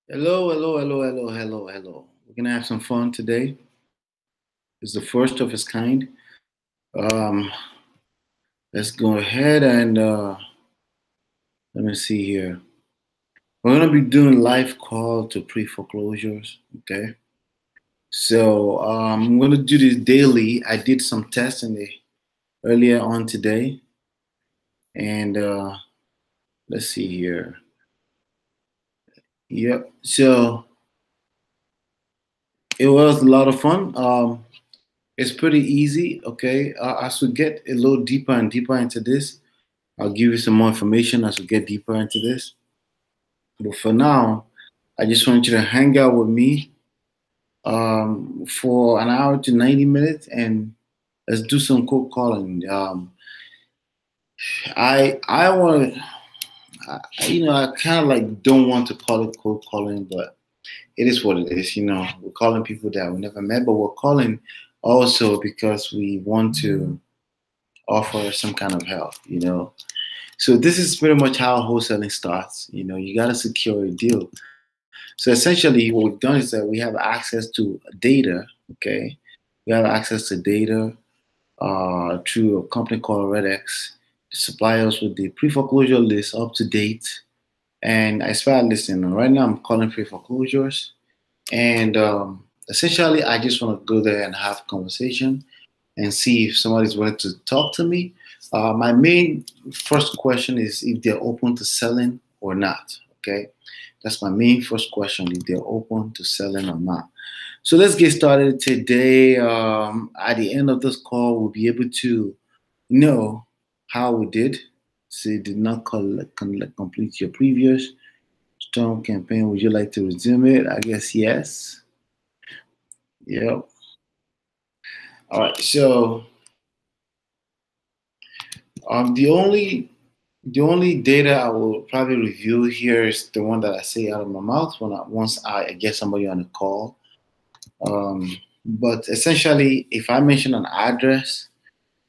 Hello, hello, hello, hello, hello, hello. We're gonna have some fun today. It's the first of its kind. Um, let's go ahead and let me see here. We're gonna be doing live call to pre-foreclosures. Okay. So I'm gonna do this daily. I did some testing earlier on today, and let's see here. Yep. So it was a lot of fun. It's pretty easy. Okay. As we get a little deeper and deeper into this, I'll give you some more information as we get deeper into this. But for now, I just want you to hang out with me for an hour to 90 minutes and let's do some cold calling. I want to, I kind of like don't want to call it cold calling, but it is what it is. We're calling people that we never met, but we're calling also because we want to offer some kind of help. So this is pretty much how wholesaling starts. You got to secure a deal. So essentially, what we've done is that we have access to data. Okay, we have access to data through a company called RedX to supply us with the pre-foreclosure list up to date. And I started listening. Right now, I'm calling pre-foreclosures, and essentially, I just want to go there and have a conversation and see if somebody's willing to talk to me. My main first question is if they're open to selling or not. Okay, that's my main first question, if they're open to selling or not. So let's get started today. At the end of this call, we'll be able to know how we did. So you did not complete your previous storm campaign. Would you like to resume it? I guess yes. Yep. All right. So the only data I will probably review here is the one that I say out of my mouth once I get somebody on the call. But essentially, if I mention an address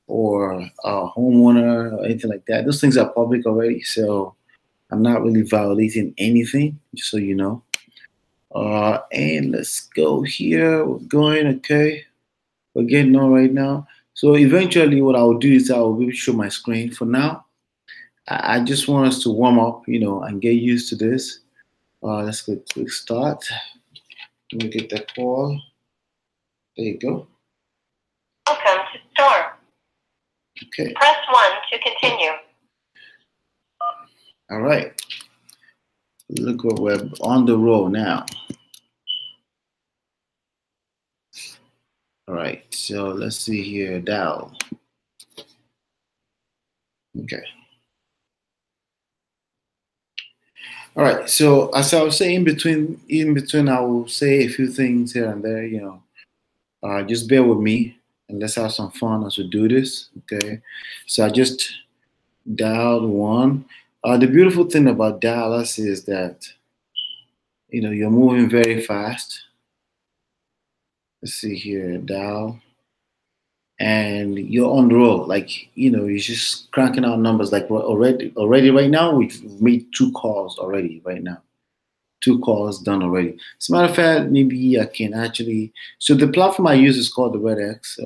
or a homeowner or anything like that, those things are public already. So I'm not really violating anything, just so you know. And let's go here. We're going, okay. We're getting on right now. So eventually, what I'll do is I'll maybe show my screen. For now, I just want us to warm up, and get used to this. Let's go quick start. Let me get that call. There you go. Welcome to store. Okay. Press 1 to continue. All right. Look what we're on the roll now. All right. So let's see here. Dial. Okay. All right. So as I was saying, in between, I will say a few things here and there. Just bear with me and let's have some fun as we do this. Okay. So I just dialed one. The beautiful thing about Dallas is that you're moving very fast. Let's see here, dial, and you're on the roll. Like you're just cranking out numbers. Like we're already right now, we've made 2 calls already. Right now, 2 calls done already. As a matter of fact, maybe I can actually. So the platform I use is called the RedX.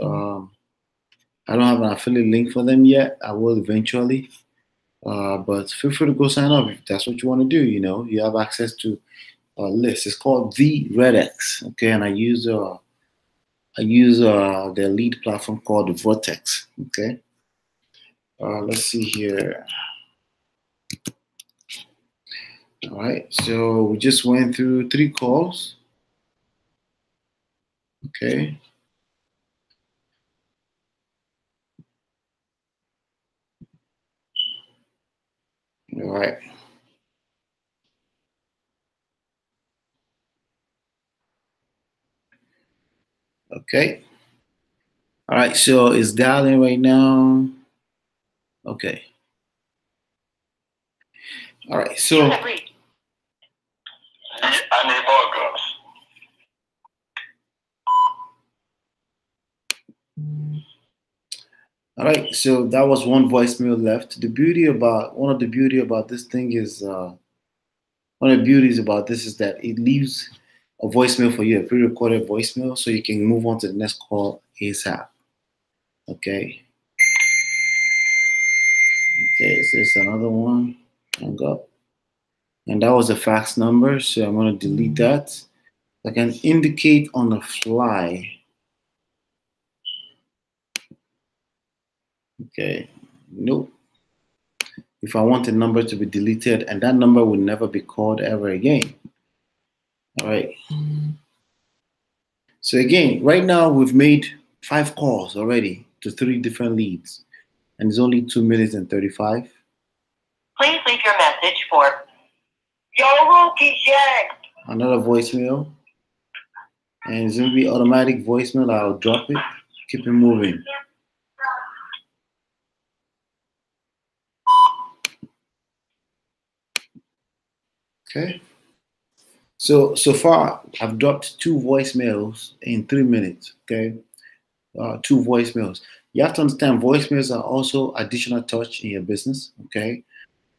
I don't have an affiliate link for them yet. I will eventually. But feel free to go sign up if that's what you want to do. You have access to a list. It's called the RedX. Okay, and I use their lead platform called the Vortex. Okay, let's see here. All right, so we just went through 3 calls. Okay. All right. Okay. All right, so it's dialing right now. Okay. All right, so. All right, so that was one voicemail left. One of the beauty about this thing is one of the beauties about this is that it leaves a voicemail for you, a pre-recorded voicemail, so you can move on to the next call ASAP. Okay. Okay, so there's another one. Hang up. And that was a fax number, so I'm going to delete that. I can indicate on the fly. Okay, nope. If I want a number to be deleted, and that number will never be called ever again. All right. So again, right now we've made 5 calls already to 3 different leads, and it's only 2 minutes and 35. Please leave your message for Another voicemail, and it's gonna be automatic voicemail. I'll drop it. Keep it moving. Okay. So far, I've dropped 2 voicemails in 3 minutes. Okay, 2 voicemails. You have to understand voicemails are also additional touch in your business. Okay,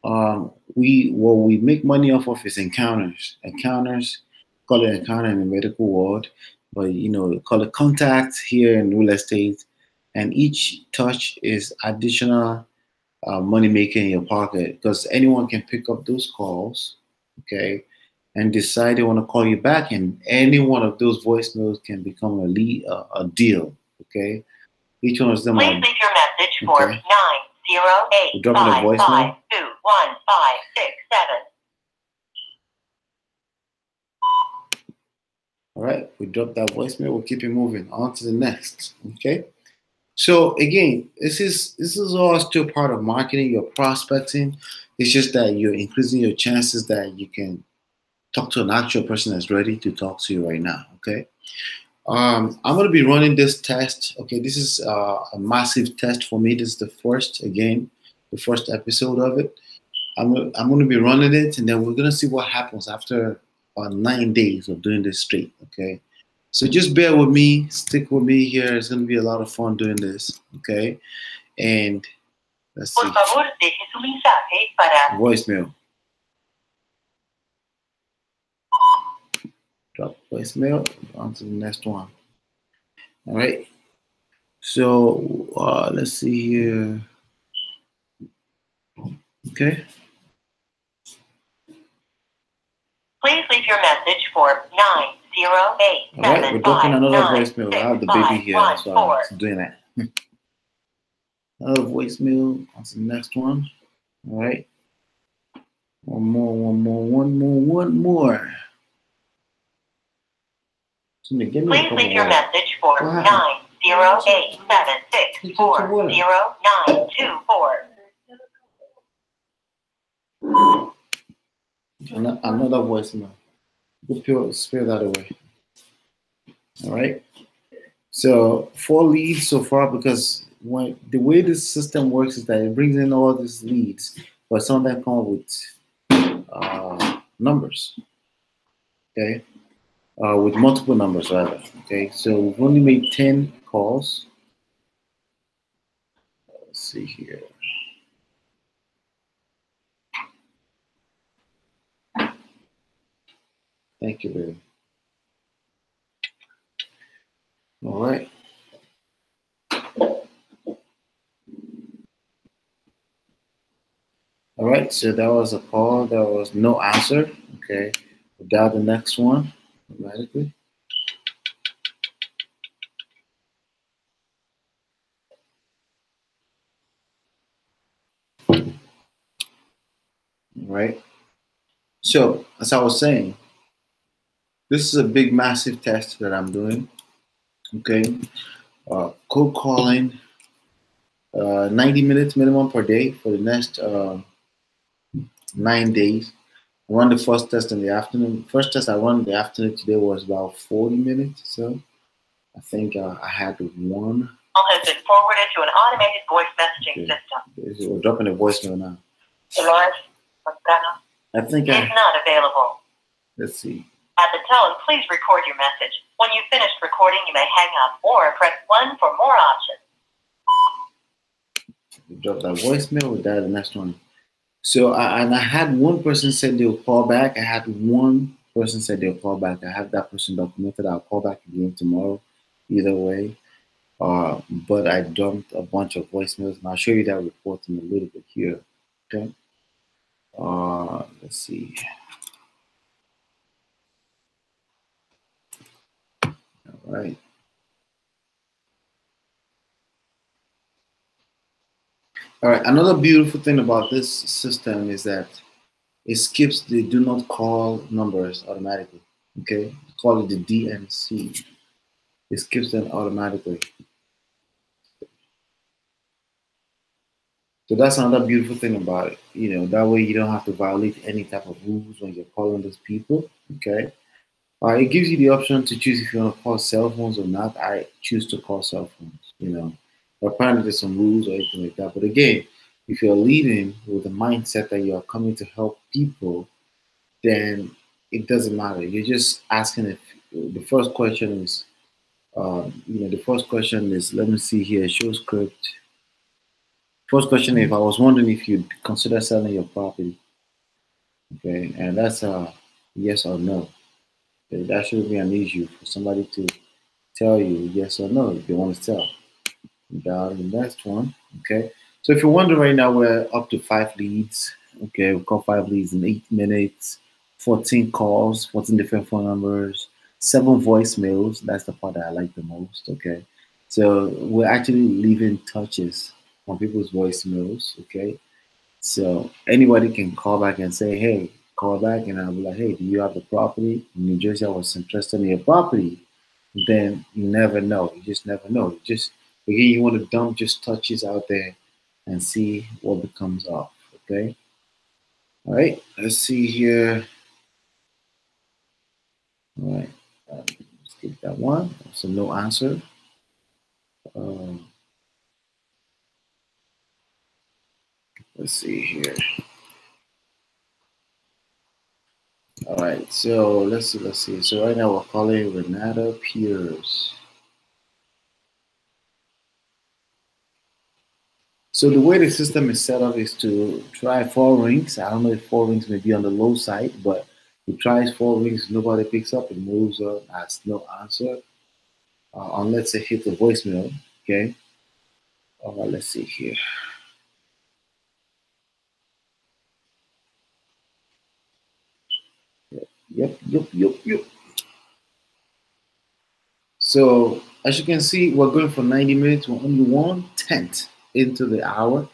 what we make money off of is encounters. Encounters, call it encounter in the medical world, but call it contacts here in real estate. And each touch is additional money making in your pocket because anyone can pick up those calls. Okay, and decide they want to call you back, and any one of those voicemails can become a lead, a deal. Okay, each one of them. Please leave your message for 90855521567. All right, we dropped that voicemail. We'll keep it moving on to the next. Okay, so again, this is all still part of marketing. You're prospecting. It's just that you're increasing your chances that you can talk to an actual person that's ready to talk to you right now. Okay. I'm going to be running this test. Okay, this is a massive test for me. This is the first episode of it. I'm going to be running it, and then we're going to see what happens after 9 days of doing this straight. Okay, so just bear with me, stick with me here. It's going to be a lot of fun doing this. Okay, and let's see. Por favor, deje su mensaje para Voicemail. Drop voicemail. On to the next one. All right. So let's see here. Okay. Please leave your message for 908. All right, we're dropping another voicemail. I have the baby here, so I'm doing that. Another voicemail. On to the next one. All right. One more. Please leave your message for 90876400924. Another voicemail. We'll spare that away. All right. So 4 leads so far, because the way this system works is that it brings in all these leads, but some of them come with numbers. Okay. With multiple numbers rather. Okay. So we've only made 10 calls. Let's see here. Thank you, baby. All right. All right, so that was a call. There was no answer. Okay, we'll dial the next one automatically. All right. So, as I was saying, this is a big, massive test that I'm doing. Okay, cold calling, 90 minutes minimum per day for the next 9 days. I run the first test in the afternoon. First test I run in the afternoon today was about 40 minutes. So I think I had one. Call has been forwarded to an automated voice messaging system. We're dropping a voicemail now. I think is not available. Let's see. At the tone, please record your message. When you've finished recording, you may hang up or press 1 for more options. We drop that voicemail. We dial the next one. So and I had one person said they'll call back. I had one person said they'll call back. I have that person documented. I'll call back again tomorrow, either way. But I dumped a bunch of voicemails, and I'll show you that report in a little bit here. Okay. Let's see. All right. All right. Another beautiful thing about this system is that it skips the do not call numbers automatically. Okay. Call it the DNC. It skips them automatically. So that's another beautiful thing about it. That way you don't have to violate any type of rules when you're calling those people. Okay. It gives you the option to choose if you want to call cell phones or not. I choose to call cell phones. Apparently there's some rules or anything like that. But again, if you're leading with the mindset that you are coming to help people, then it doesn't matter. You're just asking if the first question is, let me see here, show script. First question, if I was wondering if you'd consider selling your property, okay, and that's a yes or no. Okay, that shouldn't be an issue for somebody to tell you yes or no if they want to sell. Down the next one, okay. So if you're wondering right now, we're up to 5 leads. Okay, we've got 5 leads in 8 minutes, 14 calls, 14 different phone numbers, 7 voicemails. That's the part that I like the most. Okay, so we're actually leaving touches on people's voicemails. Okay, so anybody can call back and say, hey, call back, and I'll be like, hey, do you have the property in New Jersey? I was interested in your property. Then you never know. You just never know. Again, you want to dump just touches out there and see what becomes of. Okay. All right. Let's see here. All right. Skip that one. So no answer. Um, let's see here. All right. So let's see. Let's see. So right now we're calling Renata Pierce. So the way the system is set up is to try 4 rings. I don't know if 4 rings may be on the low side, but it tries 4 rings, nobody picks up, it moves up, has no answer, unless it hits the voicemail. Okay. Let's see here. Yep. So as you can see, we're going for 90 minutes. We're only 1/10 into the hour.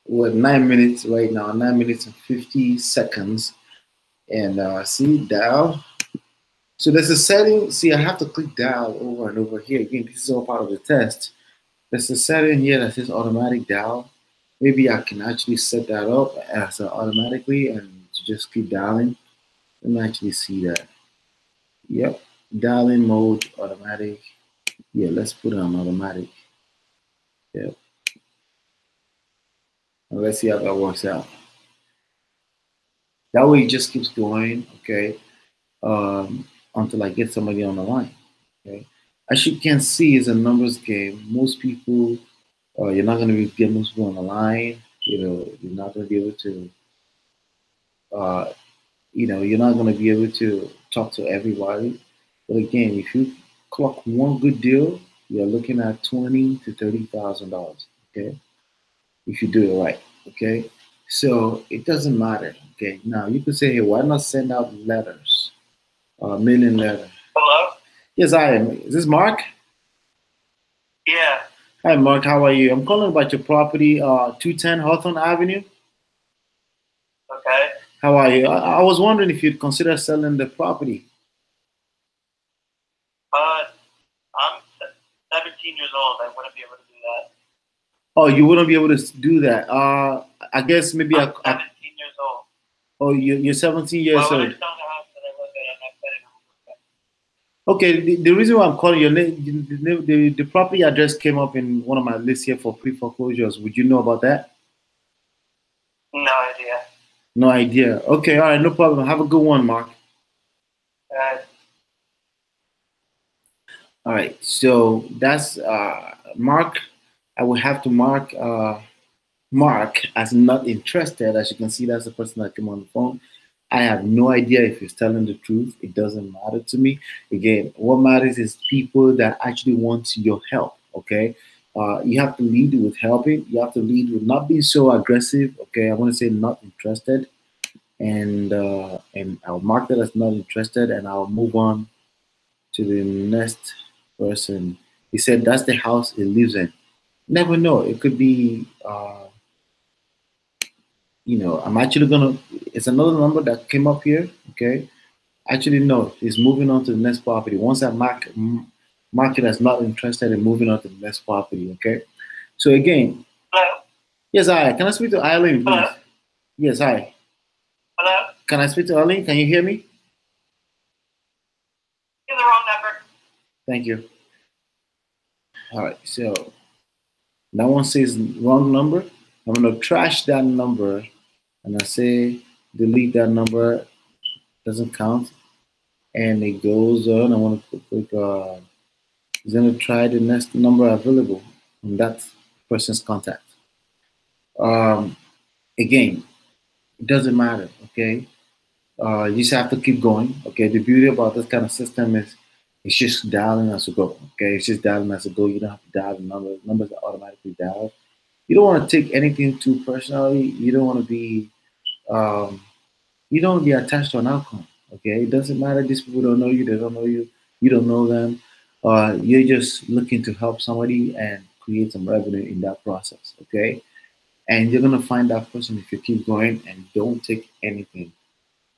We're at 9 minutes right now, 9 minutes and 50 seconds. And see, dial. So there's a setting. See, I have to click dial over and over here. Again, this is all part of the test. There's a setting here that says automatic dial. Maybe I can actually set that up as automatically and to just keep dialing. Let me actually see that. Yep. Dialing mode, automatic. Yeah, let's put it on automatic. Yep. And let's see how that works out. That way it just keeps going, okay, until I get somebody on the line. Okay. As you can see, it's a numbers game. Most people, you're not going to get most people on the line. You're not going to be able to, uh, you're not going to be able to talk to everybody. But again, if you clock one good deal, you're looking at $20,000 to $30,000. Okay, if you do it right. Okay, so it doesn't matter. Okay, now you could say, hey, why not send out letters, mailing letter? Hello? Yes, I am. Is this Mark? Yeah. Hi, Mark. How are you? I'm calling about your property, 210 Hawthorne Avenue. Okay. How are you? I was wondering if you'd consider selling the property. I'm 17 years old. I wouldn't be able to do that. Oh, you wouldn't be able to do that. I guess maybe I'm 17 years old. Oh, you're 17 years Why would I old. sell the house that I live in? I'm not selling a home. Okay, the reason why I'm calling your name, the property address came up in one of my lists here for pre-foreclosures. Would you know about that? No idea. No idea. Okay, all right, no problem. Have a good one, Mark. Uh, All right, so that's Mark. I will have to mark Mark as not interested. As you can see, that's the person that came on the phone. I have no idea if he's telling the truth. It doesn't matter to me. Again, what matters is people that actually want your help. Okay, you have to lead with helping. You have to lead with not being so aggressive. Okay, I want to say not interested, and I'll mark that as not interested, and I'll move on to the next person. He said that's the house he lives in. Never know. It could be. I'm actually gonna. It's another number that came up here. Okay. Actually, no. He's moving on to the next property. Once I mark it as not interested in moving on to the next property. Okay. So again, Hello? yes, hi. Can I speak to Eileen, please? Hello? Yes, hi. Hello? Can I speak to Eileen? Can you hear me? You're the wrong number. Thank you. All right. So that one says wrong number. I'm gonna trash that number, and I say delete that number. Doesn't count, and it goes on. I want to click. Is going to try the next number available from that person's contact. Um, Again, it doesn't matter. Okay, you just have to keep going. Okay, the beauty about this kind of system is it's just dialing as you go. Okay, it's just dialing as you go. You don't have to dial the numbers. Numbers are automatically dialed. You don't want to take anything too personally. You don't want to be um, you don't be attached to an outcome. Okay, it doesn't matter. These people don't know you. They don't know you. You don't know them. You're just looking to help somebody and create some revenue in that process. Okay, and you're gonna find that person if you keep going and don't take anything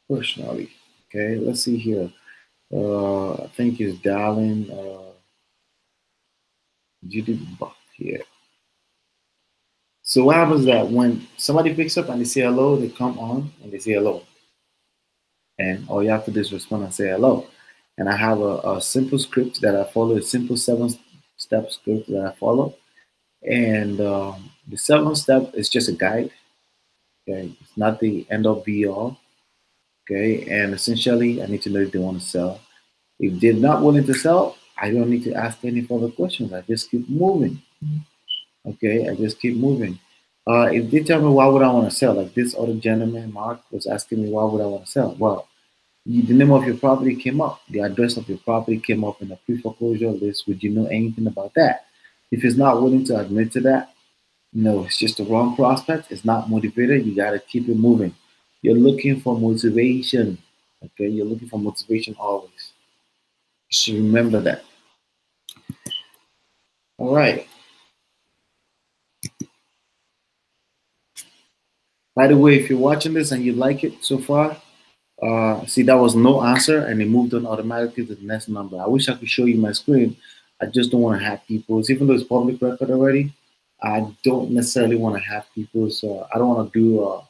personally. Okay, let's see here. I think he's dialing Judy Buck here. So what happens is that when somebody picks up and they say hello, they come on and they say hello, and all you have to do is respond and say hello. And I have a simple script that I follow, a simple 7-step script that I follow. And the 7 step is just a guide. Okay, it's not the end all be all. Okay, and essentially, I need to know if they want to sell. If they're not willing to sell, I don't need to ask any further questions. I just keep moving. Okay, I just keep moving. If they tell me why would I want to sell, like this other gentleman, Mark, was asking me why would I want to sell. Well, the name of your property came up. The address of your property came up in a pre-foreclosure list. Would you know anything about that? If it's not willing to admit to that, no, it's just the wrong prospect. It's not motivated. You got to keep it moving. You're looking for motivation. Okay, you're looking for motivation always. You should remember that. All right. By the way, if you're watching this and you like it so far, see, that was no answer, and it moved on automatically to the next number. I wish I could show you my screen. I just don't want to have people's, even though it's public record already. I don't necessarily want to have people, so I don't want to do.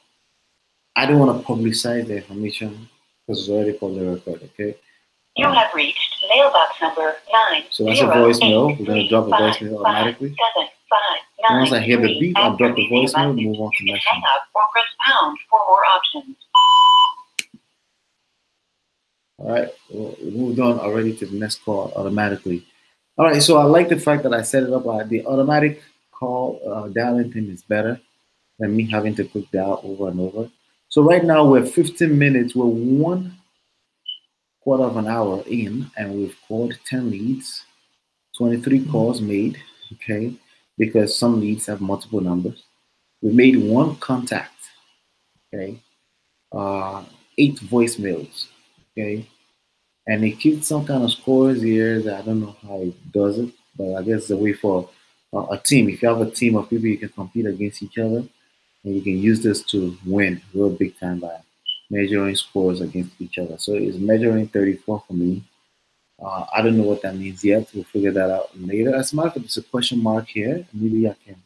I don't want to publicize the information because it's already public record. Okay. You have reached mailbox number 9. So that's a voicemail. We're gonna drop a voicemail automatically. Once I hear the beep, I'll drop the voicemail. Move on to the next one. Hang up or press pound for more options. All right, well, we moved on already to the next call automatically. All right, so I like the fact that I set it up. The automatic call dialing thing is better than me having to click dial over and over. So right now we're 15 minutes. We're 1/4 of an hour in, and we've called 10 leads, 23 calls made. Okay, because some leads have multiple numbers. We made one contact. Okay, 8 voicemails. Okay, and it keeps some kind of scores here that I don't know how it does it, but I guess it's a way for a team. If you have a team of people, you can compete against each other, and you can use this to win real big time by measuring scores against each other. So it's measuring 34 for me. I don't know what that means yet. We'll figure that out later. As a matter of fact, there's a question mark here. Maybe I can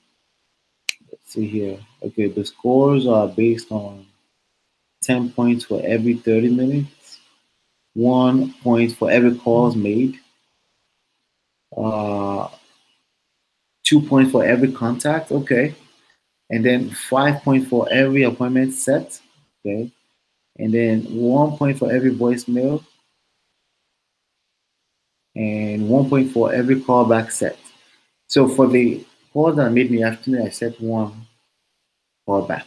let's see here. Okay, the scores are based on 10 points for every 30 minutes, 1 point for every calls made, uh, 2 points for every contact, okay, and then 5 points for every appointment set, okay, and then 1 point for every voicemail, and 1 point for every callback set. So for the calls that made in the afternoon, I set 1. call back.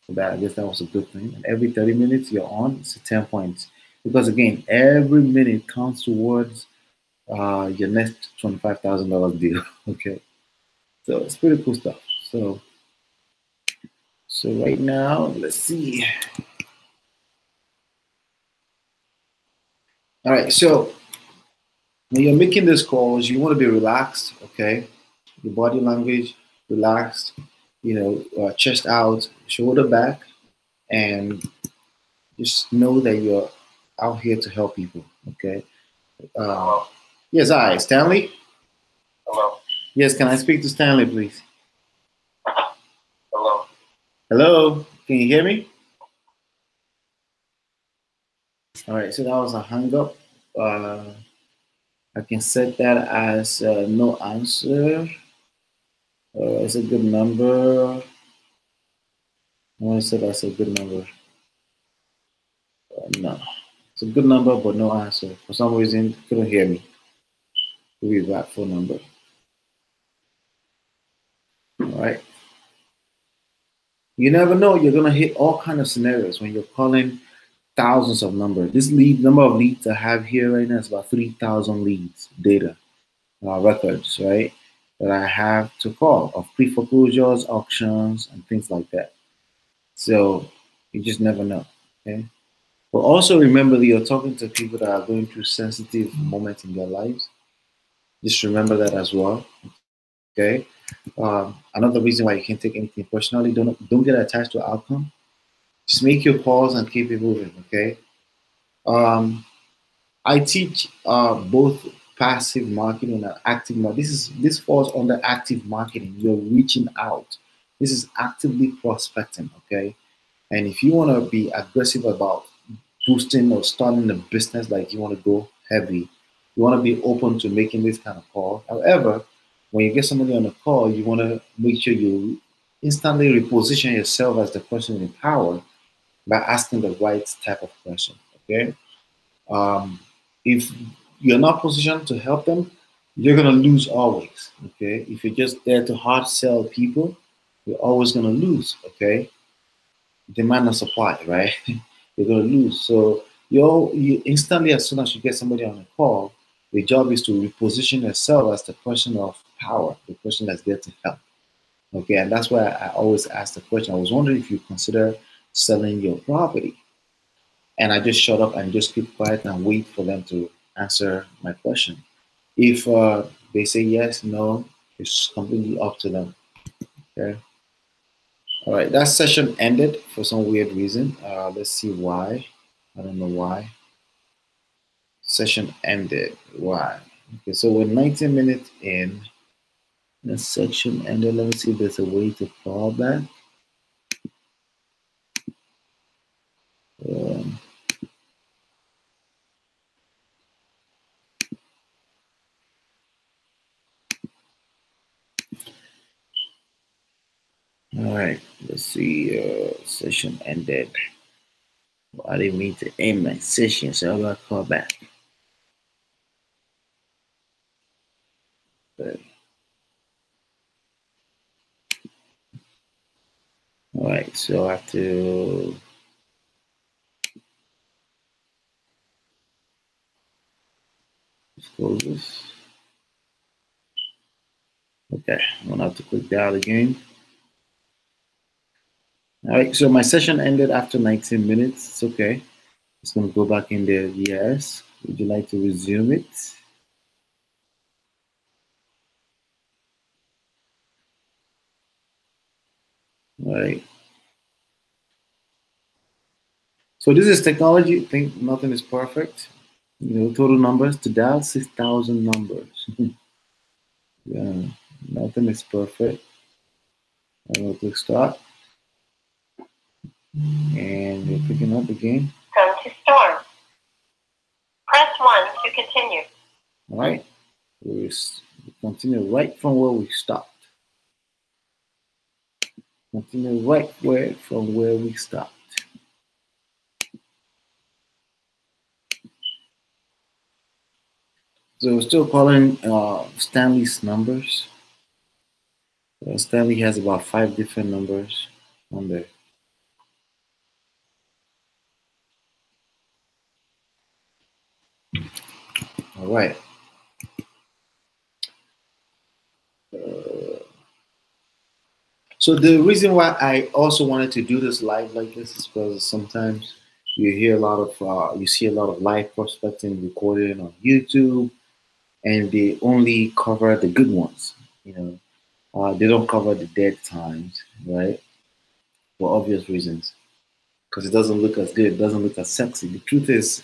So that, I guess that was a good thing. And every 30 minutes you're on, it's 10 points. Because again, every minute counts towards your next $25,000 deal. Okay. So it's pretty cool stuff. So right now, let's see. All right. So when you're making these calls, you want to be relaxed. Okay. Your body language, relaxed. Chest out, shoulder back, and just know that you're out here to help people. Okay. Hello. Yes, hi, Stanley. Hello. Yes, can I speak to Stanley, please? Hello. Hello. Can you hear me? All right. So that was a hang up. I can set that as no answer. It's a good number. I want to say that's a good number. No, it's a good number, but no answer. For some reason, couldn't hear me. Give me that phone number. All right. You never know. You're gonna hit all kind of scenarios when you're calling thousands of numbers. This number of leads I have here right now is about 3,000 leads data records, right? That I have to call of pre-foreclosures, auctions, and things like that. So you just never know. Okay. But also remember that you're talking to people that are going through sensitive moments in their lives. Just remember that as well. Okay. Another reason why you can't take anything personally, don't get attached to outcome. Just make your calls and keep it moving. Okay. Um, I teach both passive marketing and active marketing. This falls under active marketing. You're reaching out. This is actively prospecting. Okay. And if you want to be aggressive about boosting or starting a business, like you want to go heavy, you want to be open to making this kind of call. However, when you get somebody on a call, you want to make sure you instantly reposition yourself as the person in power by asking the right type of question. Okay. Um, if you're not positioned to help them, you're gonna lose always. Okay. If you're just there to hard sell people, you're always gonna lose. Okay. Demand and supply, right? You're gonna lose. So you instantly, as soon as you get somebody on a call, the job is to reposition yourself as the person of power, the person that's there to help. Okay, and that's why I always ask the question. I was wondering if you consider selling your property, and I just shut up and just keep quiet and wait for them to answer my question. If they say yes, no, it's completely up to them. Okay. All right, that session ended for some weird reason. Let's see why. I don't know why. Session ended. Why? Okay, so we're 19 minutes in. The section ended. Let me see if there's a way to call back. Um, all right, let's see. Session ended. Well, I didn't mean to end my session, so I got to call back. But, all right, so I have to close this. Okay, I'm gonna have to click dial again. All right, so my session ended after 19 minutes. It's okay. It's gonna go back in there. Yes. Would you like to resume it? All right. So this is technology. I think nothing is perfect. Total numbers to dial 6,000 numbers. Yeah, nothing is perfect. I'm gonna click start, and we're picking up again. Come to storm. Press 1 to continue. All right. We continue right from where we stopped. Continue right from where we stopped. So we're still calling Stanley's numbers. Stanley has about 5 different numbers. Monday. All right. So the reason why I also wanted to do this live like this is because sometimes you hear a lot of, you see a lot of live prospecting recorded on YouTube, and they only cover the good ones. You know, they don't cover the dead times, right? For obvious reasons, because it doesn't look as good, it doesn't look as sexy. The truth is,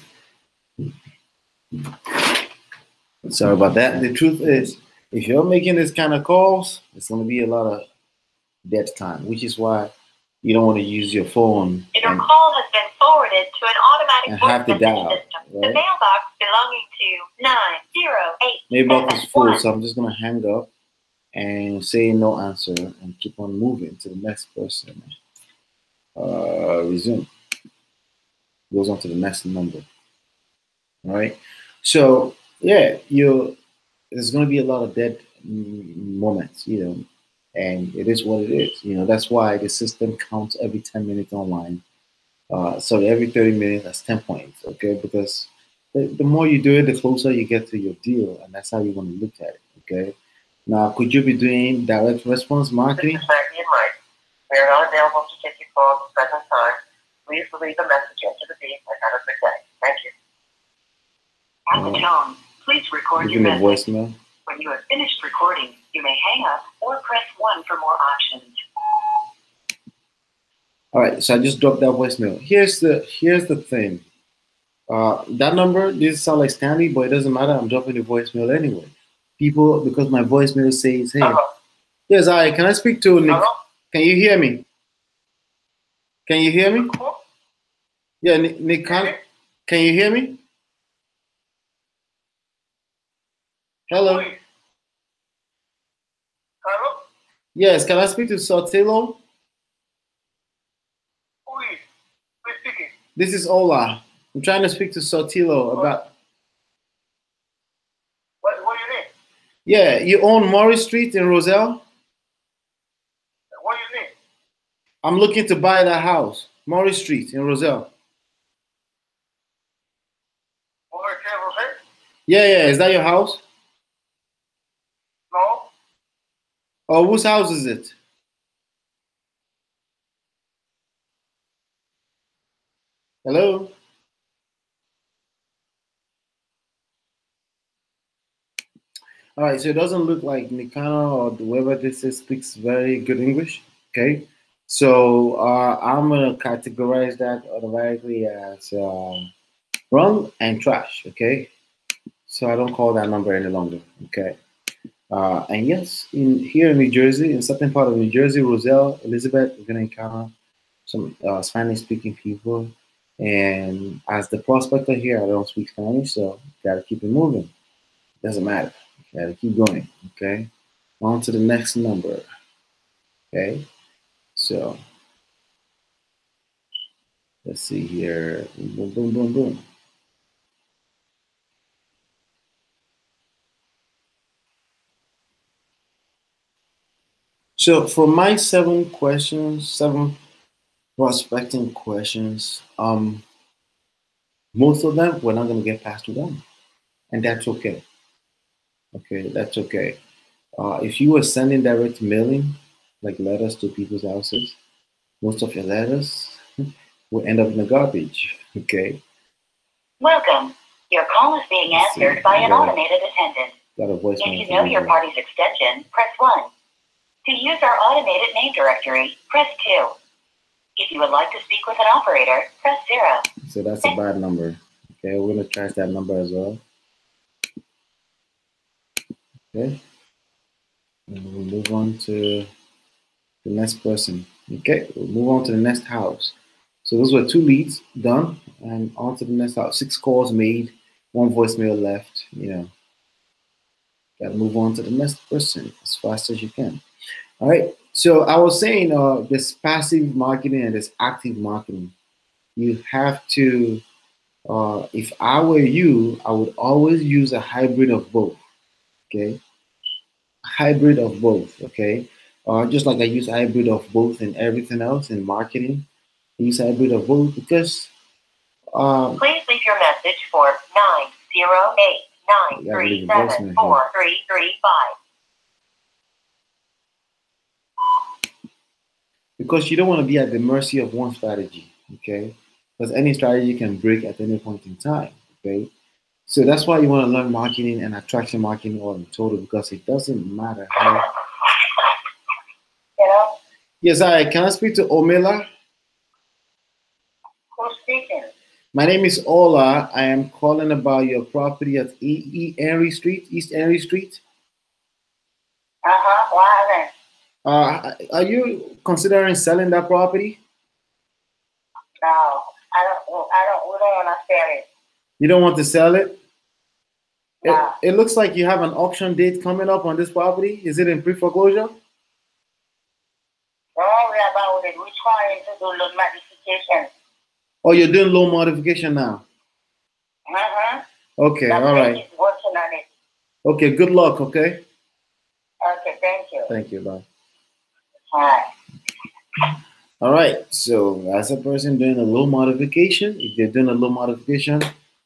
sorry about that. The truth is, if you're making this kind of calls, it's going to be a lot of dead time, which is why you don't want to use your phone. Your call has been forwarded to an automatic voice message dial, system. Right? The mailbox belonging to 908. Mailbox is full, so I'm just going to hang up and say no answer and keep on moving to the next person. Resume. Goes on to the next number. All right. So yeah, there's going to be a lot of dead moments, and it is what it is. That's why the system counts every 10 minutes online. So every 30 minutes, that's 10 points. Okay, because the more you do it, the closer you get to your deal, and that's how you want to look at it. Okay. Now, could you be doing direct response marketing? This is Maggie and Mike. We are not available to take your call at the present time. Please leave a message after the beep and have a good day. Thank you. At the tone, please record your message. Voicemail. When you have finished recording, you may hang up or press 1 for more options. All right, so I just dropped that voicemail. Here's the thing. That number, this sounds like Stanley, but it doesn't matter. I'm dropping the voicemail anyway. People, because my voicemail says, "Hey, yes, can I speak to Nick? Hello? Can you hear me? Can you hear me? Yeah, Nick, can you hear me? Hello? Hello? Yes, can I speak to Sotelo? Who is speaking? This is Ola. I'm trying to speak to Sotelo about... What do you need? Yeah, you own Morris Street in Roselle? What do you need? I'm looking to buy that house, Morris Street in Roselle. Morris Street, Roselle? Yeah, is that your house? No. Oh, whose house is it? Hello? All right, so it doesn't look like Nikana or whoever this is speaks very good English. Okay, so I'm gonna categorize that automatically as wrong and trash. Okay, so I don't call that number any longer. Okay, and yes, here in New Jersey, in certain part of New Jersey, Roselle, Elizabeth, we're gonna encounter some Spanish-speaking people, and as the prospector here, I don't speak Spanish, so gotta keep it moving. Doesn't matter. Gotta keep going. Okay. On to the next number. Okay. So let's see here. Boom, boom, boom, boom. So for my 7 prospecting questions, most of them we're not gonna get past 1, and that's okay. Okay, that's okay. If you were sending direct mailing, like letters to people's houses, most of your letters will end up in the garbage. Okay. Welcome. Your call is being answered by an automated attendant. If you know your party's extension, press 1. To use our automated name directory, press 2. If you would like to speak with an operator, press 0. So that's a bad number. Okay, we're gonna trash that number as well. Okay. And we'll move on to the next person. Okay, we'll move on to the next house. So those were 2 leads done, and on to the next house. 6 calls made, 1 voicemail left. Gotta move on to the next person as fast as you can. All right. So I was saying, this passive marketing and this active marketing. You have to. If I were you, I would always use a hybrid of both. Okay. Hybrid of both. Okay. Just like I use hybrid of both and everything else in marketing. I use hybrid of both because please leave your message for 908-937-4335. Because you don't want to be at the mercy of one strategy, okay? Because any strategy can break at any point in time, okay? So that's why you want to learn marketing and attraction marketing all in total, because it doesn't matter how. Hello? Yes, hi. Can I speak to Omela? Who's speaking? My name is Ola. I am calling about your property at Henry Street, East Henry Street. Why? Are you considering selling that property? No, I don't. We don't want to sell it. You don't want to sell it? No. It looks like you have an auction date coming up on this property. Is it in pre-foreclosure? Don't worry about it. We're trying to do loan modification. Oh, you're doing loan modification now? Okay, That all right. Is working on it. Okay, good luck, okay? Okay, thank you. Thank you, bye. Bye. All right, so as a person doing a loan modification, if you're doing a loan modification,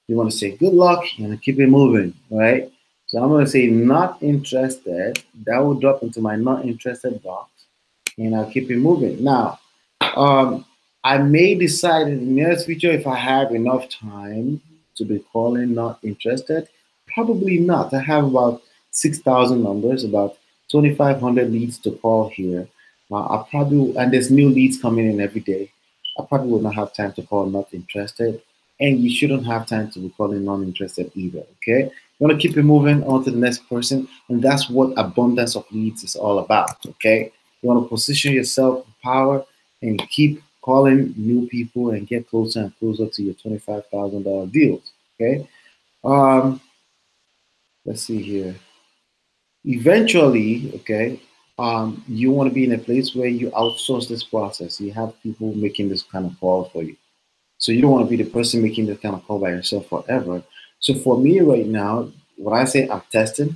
you want to say good luck and keep it moving, right? So I'm going to say not interested. That will drop into my not interested box, and I'll keep it moving. Now, I may decide in the near future if I have enough time to be calling not interested. Probably not. I have about 6,000 numbers, about 2,500 leads to call here. I probably, and there's new leads coming in every day. I probably will not have time to call not interested, and you shouldn't have time to be calling non-interested either. Okay, you want to keep it moving on to the next person, and that's what abundance of leads is all about. Okay, you want to position yourself in power and keep calling new people and get closer and closer to your $25,000 deals. Okay, let's see here. Eventually, okay, you want to be in a place where you outsource this process. You have people making this kind of call for you. So you don't want to be the person making this kind of call by yourself forever. So for me right now, when I say I'm testing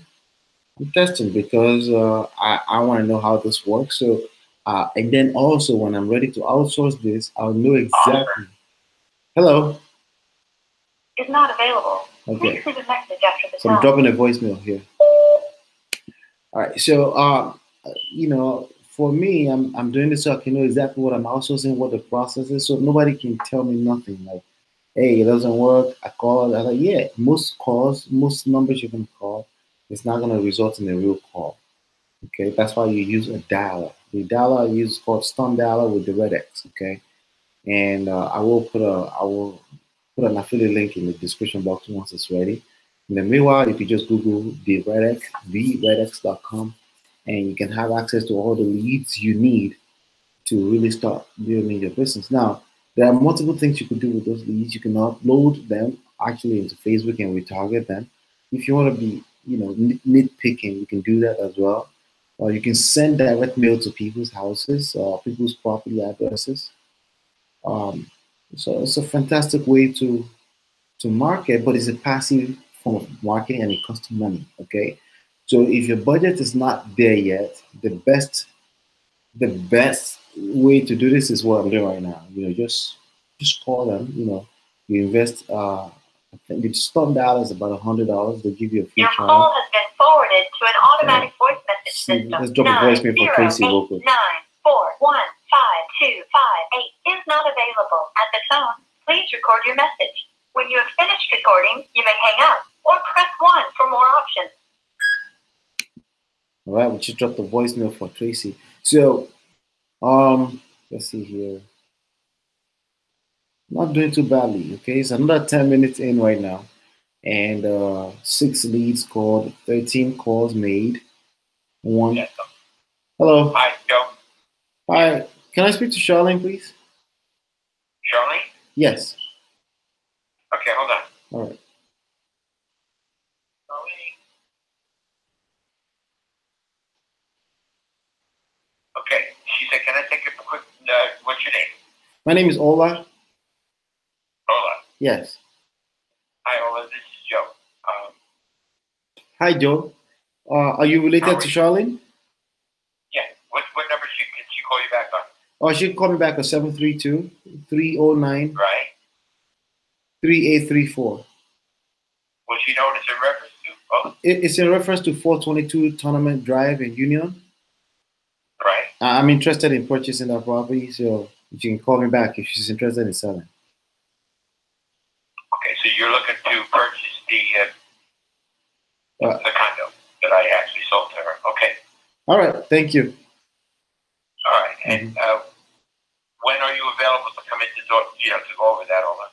because I want to know how this works. So, and then also when I'm ready to outsource this, I'll know exactly. Hello. Is not available. Okay. Please leave a message after the So I'm tone. dropping a voicemail here. All right. So, for me, I'm doing this so I can know exactly what I'm outsourcing, what the process is, so nobody can tell me nothing. Like, hey, it doesn't work. I called. I was like, yeah, most calls, most numbers you're gonna call, it's not gonna result in a real call. Okay, that's why you use a dialer. The dialer I use is called Stun Dialer with the Red X. Okay, and I will put an affiliate link in the description box once it's ready. In the meanwhile, if you just Google the Red X, theredx.com, and you can have access to all the leads you need to really start building your business. Now, there are multiple things you could do with those leads. You can upload them actually into Facebook and retarget them. If you want to be, nitpicking, you can do that as well. Or you can send direct mail to people's houses or people's property addresses. Um, so it's a fantastic way to market, but it's a passive form of marketing and it costs money. Okay, so if your budget is not there yet, the best way to do this is what I'm doing right now. Just call them. You invest. I think the stun dollar is about $100. They give you a free Your trial. call has been forwarded to an automatic voice message system. Let's drop a voicemail for Tracy real quick. 948-941-528 is not available. At the tone, please record your message. When you have finished recording, you may hang up or press 1 for more options. All right, we just dropped the voicemail for Tracy. So, let's see here. Not doing too badly. Okay, it's another 10 minutes in right now, and 6 leads called, 13 calls made. One. Yes. Hello. Hi, Joe. Hi. Can I speak to Charlene, please? Charlene? Yes. Okay, hold on. All right. Okay, she said, can I take a quick, what's your name? My name is Ola. Ola. Yes. Hi, Ola, this is Joe. Hi, Joe. Are you related to Charlene? Yeah, what's Or she call me back at 732-309-3834. Right. Will she know what it's in reference to? Oh. It's in reference to 422 Tournament Drive in Union. Right. I'm interested in purchasing that property, so she can call me back if she's interested in selling. Okay, so you're looking to purchase the condo that I actually sold to her. Okay. All right. Thank you. All right. And when are you available to come in to talk? To go over that all that?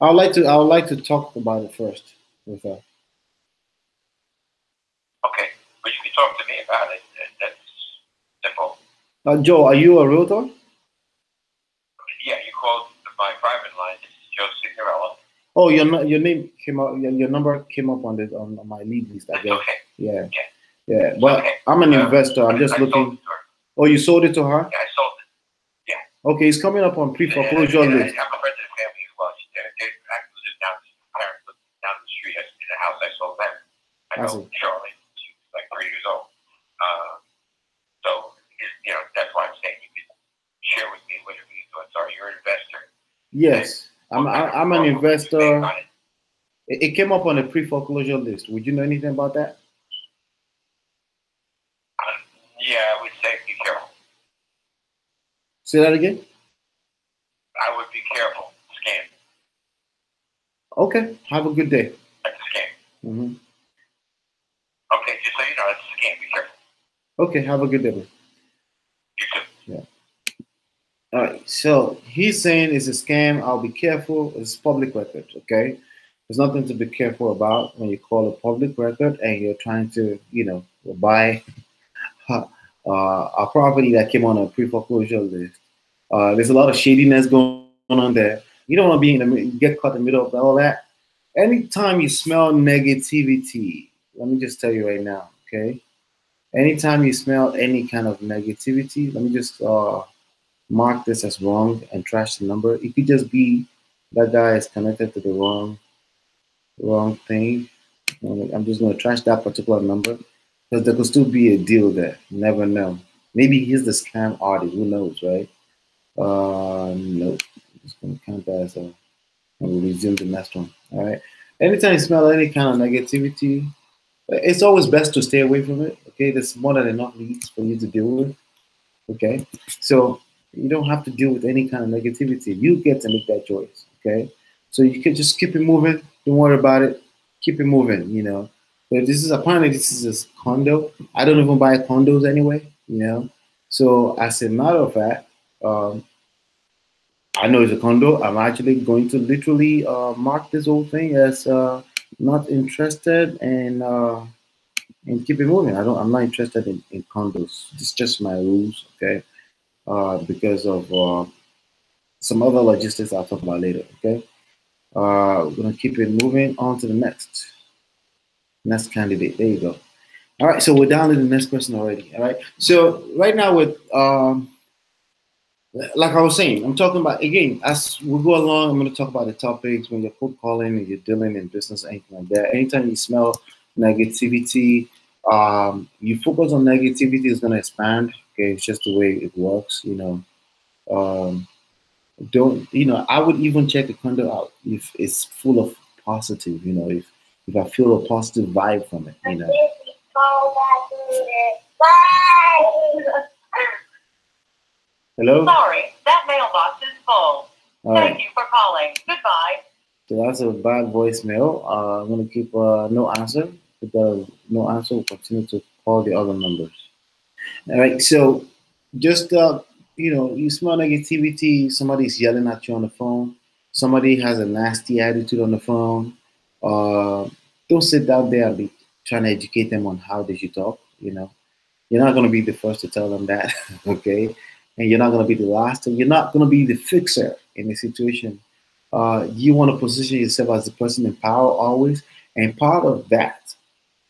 I would like to talk about it first with her. Okay, but you can talk to me about it. That's simple. Joe, are you a realtor? Yeah, you called my private line. This is Joe Signorella. Oh, your name came up. Your number came up on my lead list. I guess. Okay. Yeah. But okay. I'm an investor. I'm just looking. Oh, you sold it to her? Yeah, I sold it. Yeah. Okay, it's coming up on pre-foreclosure list. I'm a friend of the family who lost it. They actually live down the street in the house I sold them. I know Charlie. She was like 3 years old. So that's why I'm saying you can share with me whatever your thoughts are. You're an investor. Yes, I'm an investor. It came up on the pre-foreclosure list. Would you know anything about that? Yeah, I would say be careful. Say that again? I would be careful. Scam. Okay, have a good day. That's a scam. Mm-hmm. Okay, just so you know, it's a scam. Be careful. Okay, have a good day. You too. Yeah. All right, so he's saying it's a scam. I'll be careful. It's public record, okay? There's nothing to be careful about when you call a public record and you're trying to, buy a property that came on a pre-foreclosure list. There's a lot of shadiness going on there. You don't want to be get caught in the middle of all that. Anytime you smell negativity, let me just tell you right now, okay? Anytime you smell any kind of negativity, let me just mark this as wrong and trash the number. It could just be that guy is connected to the wrong thing. I'm just going to trash that particular number because there could still be a deal there. You never know. Maybe he's the scam artist. Who knows, right? No. I'm just going to count that as and we'll resume the next one. All right. Anytime you smell any kind of negativity, it's always best to stay away from it. Okay. There's more than enough leads for you to deal with. Okay. So you don't have to deal with any kind of negativity. You get to make that choice. Okay. So you can just keep it moving. Don't worry about it. Keep it moving, But this is a condo. I don't even buy condos anyway, So as a matter of fact, I know it's a condo. I'm actually going to literally mark this whole thing as not interested and keep it moving. I'm not interested in condos. It's just my rules, okay? Because of some other logistics I'll talk about later, okay? We're gonna keep it moving on to the next candidate. There you go. All right, so we're down to the next person already. All right, so right now with like I was saying, I'm talking about again as we go along. I'm going to talk about the topics when you're cold calling and you're dealing in business, anything like that. Anytime you smell negativity, you focus on negativity is going to expand. Okay, it's just the way it works. I would even check the condo out if it's full of positive. If I feel a positive vibe from it. Hello? Sorry, that mailbox is full. Thank you for calling. Goodbye. So that's a bad voicemail. I'm going to keep no answer. Because no answer, we'll continue to call the other numbers. All right, so just, you smell negativity, somebody's yelling at you on the phone, somebody has a nasty attitude on the phone. Don't sit down there and be trying to educate them on how they should talk, You're not going to be the first to tell them that, okay? And you're not going to be the last, and you're not going to be the fixer in the situation. You want to position yourself as the person in power always, and part of that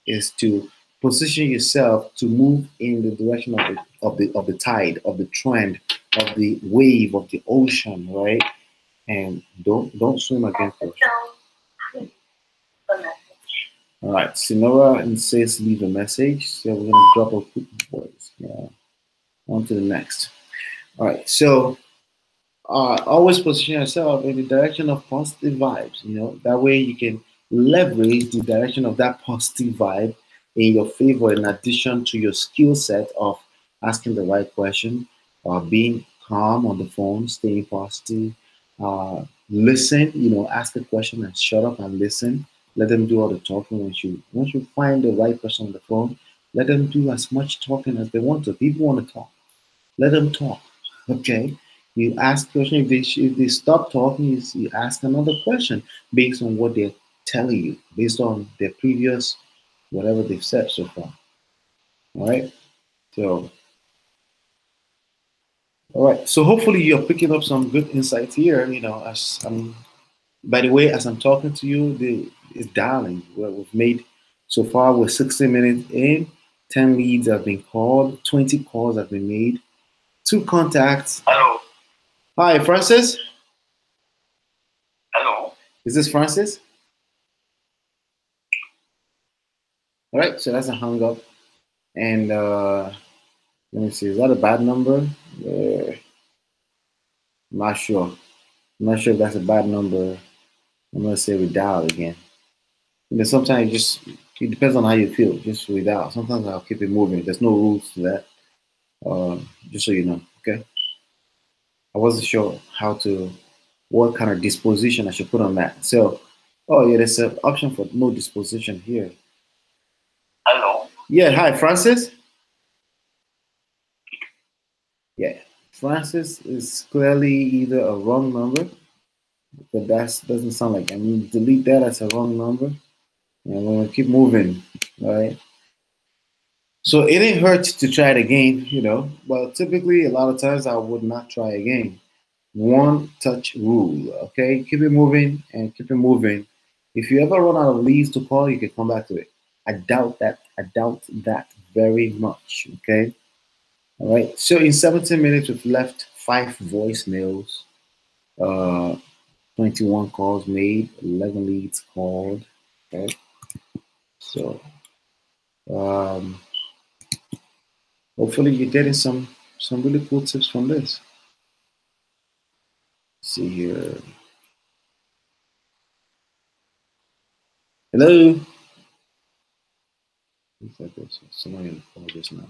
is to position yourself to move in the direction of the tide, of the trend, of the wave, of the ocean, right? And don't swim against it. All right, Sinora says leave a message. So we're gonna drop a quick voice. Yeah. On to the next. All right. So always position yourself in the direction of positive vibes. That way you can leverage the direction of that positive vibe in your favor, in addition to your skill set of asking the right question, being calm on the phone, staying positive, listen. Ask a question and shut up and listen. Let them do all the talking. Once you find the right person on the phone, let them do as much talking as they want to. People want to talk. Let them talk. Okay. You ask question. If they stop talking, you ask another question based on what they're telling you, based on their previous whatever they've said so far. All right. So all right. So hopefully you're picking up some good insights here. As by the way, as I'm talking to you, it's dialing. We've made so far we're 60 minutes in. 10 leads have been called. 20 calls have been made. 2 contacts. Hello. Hi, Francis. Hello. Is this Francis? All right, so that's a hung up. And let me see, is that a bad number? I'm not sure. I'm not sure if that's a bad number. I'm gonna say we dial again. Sometimes it depends on how you feel. Just without. Sometimes I'll keep it moving. There's no rules to that. Just so you know, okay? I wasn't sure what kind of disposition I should put on that. So, oh yeah, there's an option for no disposition here. Hello. Yeah, hi, Francis. Yeah, Francis is clearly either a wrong number, but that doesn't sound like. Delete that as a wrong number, and we're gonna keep moving, all right? So it ain't hurt to try it again, But typically, a lot of times I would not try again. One touch rule, okay? Keep it moving and keep it moving. If you ever run out of leads to call, you can come back to it. I doubt that. I doubt that very much, okay? All right. So in 17 minutes, we've left 5 voicemails, uh, 21 calls made, 11 leads called. Okay. So um, hopefully you're getting some really cool tips from this. Let's see here. Hello. Someone in the call just now.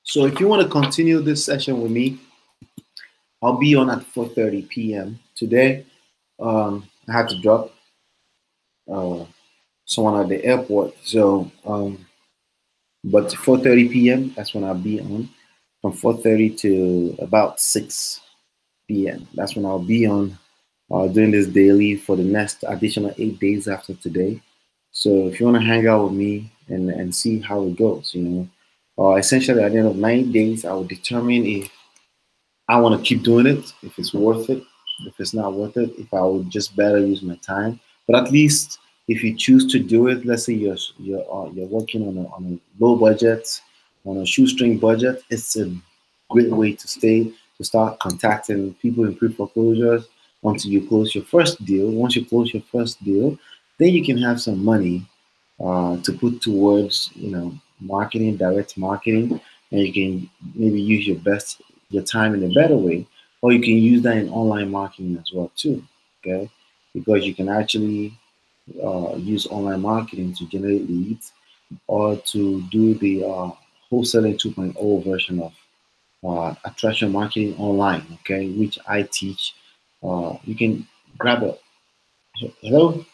So if you want to continue this session with me, I'll be on at 4:30 p.m. today. I had to drop someone at the airport, so but 4:30 p.m. that's when I'll be on, from 4:30 to about 6 p.m. That's when I'll be on doing this daily for the next additional 8 days after today. So if you want to hang out with me and see how it goes, essentially at the end of 9 days, I will determine if I want to keep doing it, if it's worth it, if it's not worth it, if I would just better use my time. But at least if you choose to do it, let's say you're working on a low budget, on a shoestring budget, it's a great way to start contacting people in pre-foreclosures until you close your first deal. Once you close your first deal, then you can have some money to put towards marketing, direct marketing, and you can maybe use your time in a better way, or you can use that in online marketing as well too. Okay, because you can actually use online marketing to generate leads, or to do the wholesaling 2.0 version of attraction marketing online. Okay, which I teach. You can grab it. Hello.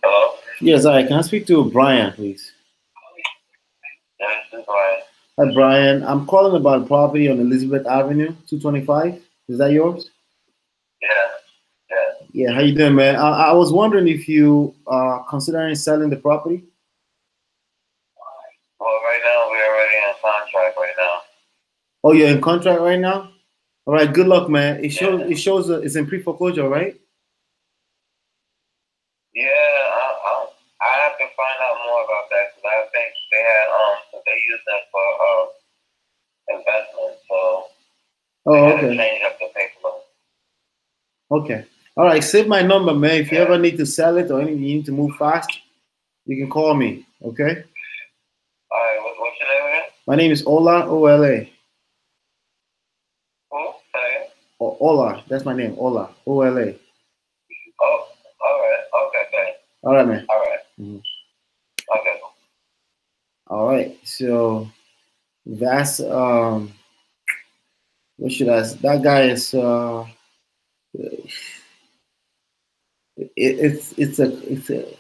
Hello. Yes, I can I speak to Brian, please. Yeah, this is Brian. Hi, Brian. I'm calling about property on Elizabeth Avenue, 225. Is that yours? Yeah. Yeah. Yeah, how you doing, man? I was wondering if you are considering selling the property. Well, right now we're already in contract right now. Oh, you're in contract right now? All right, good luck, man. It shows it's in pre-foreclosure, right? Yeah, I have to find out more about that because I think they had they use that for investment, so they had to change up the paperwork. Okay. All right, save my number, man. If you ever need to sell it or you need to move fast, you can call me. Okay. All right. What's My name is Ola, O-L-A. Okay. Ola, that's my name, Ola, O-L-A. Oh, all right. Okay, good. All right, man. All right. Okay. All right. So that's what should I say? That guy is it's a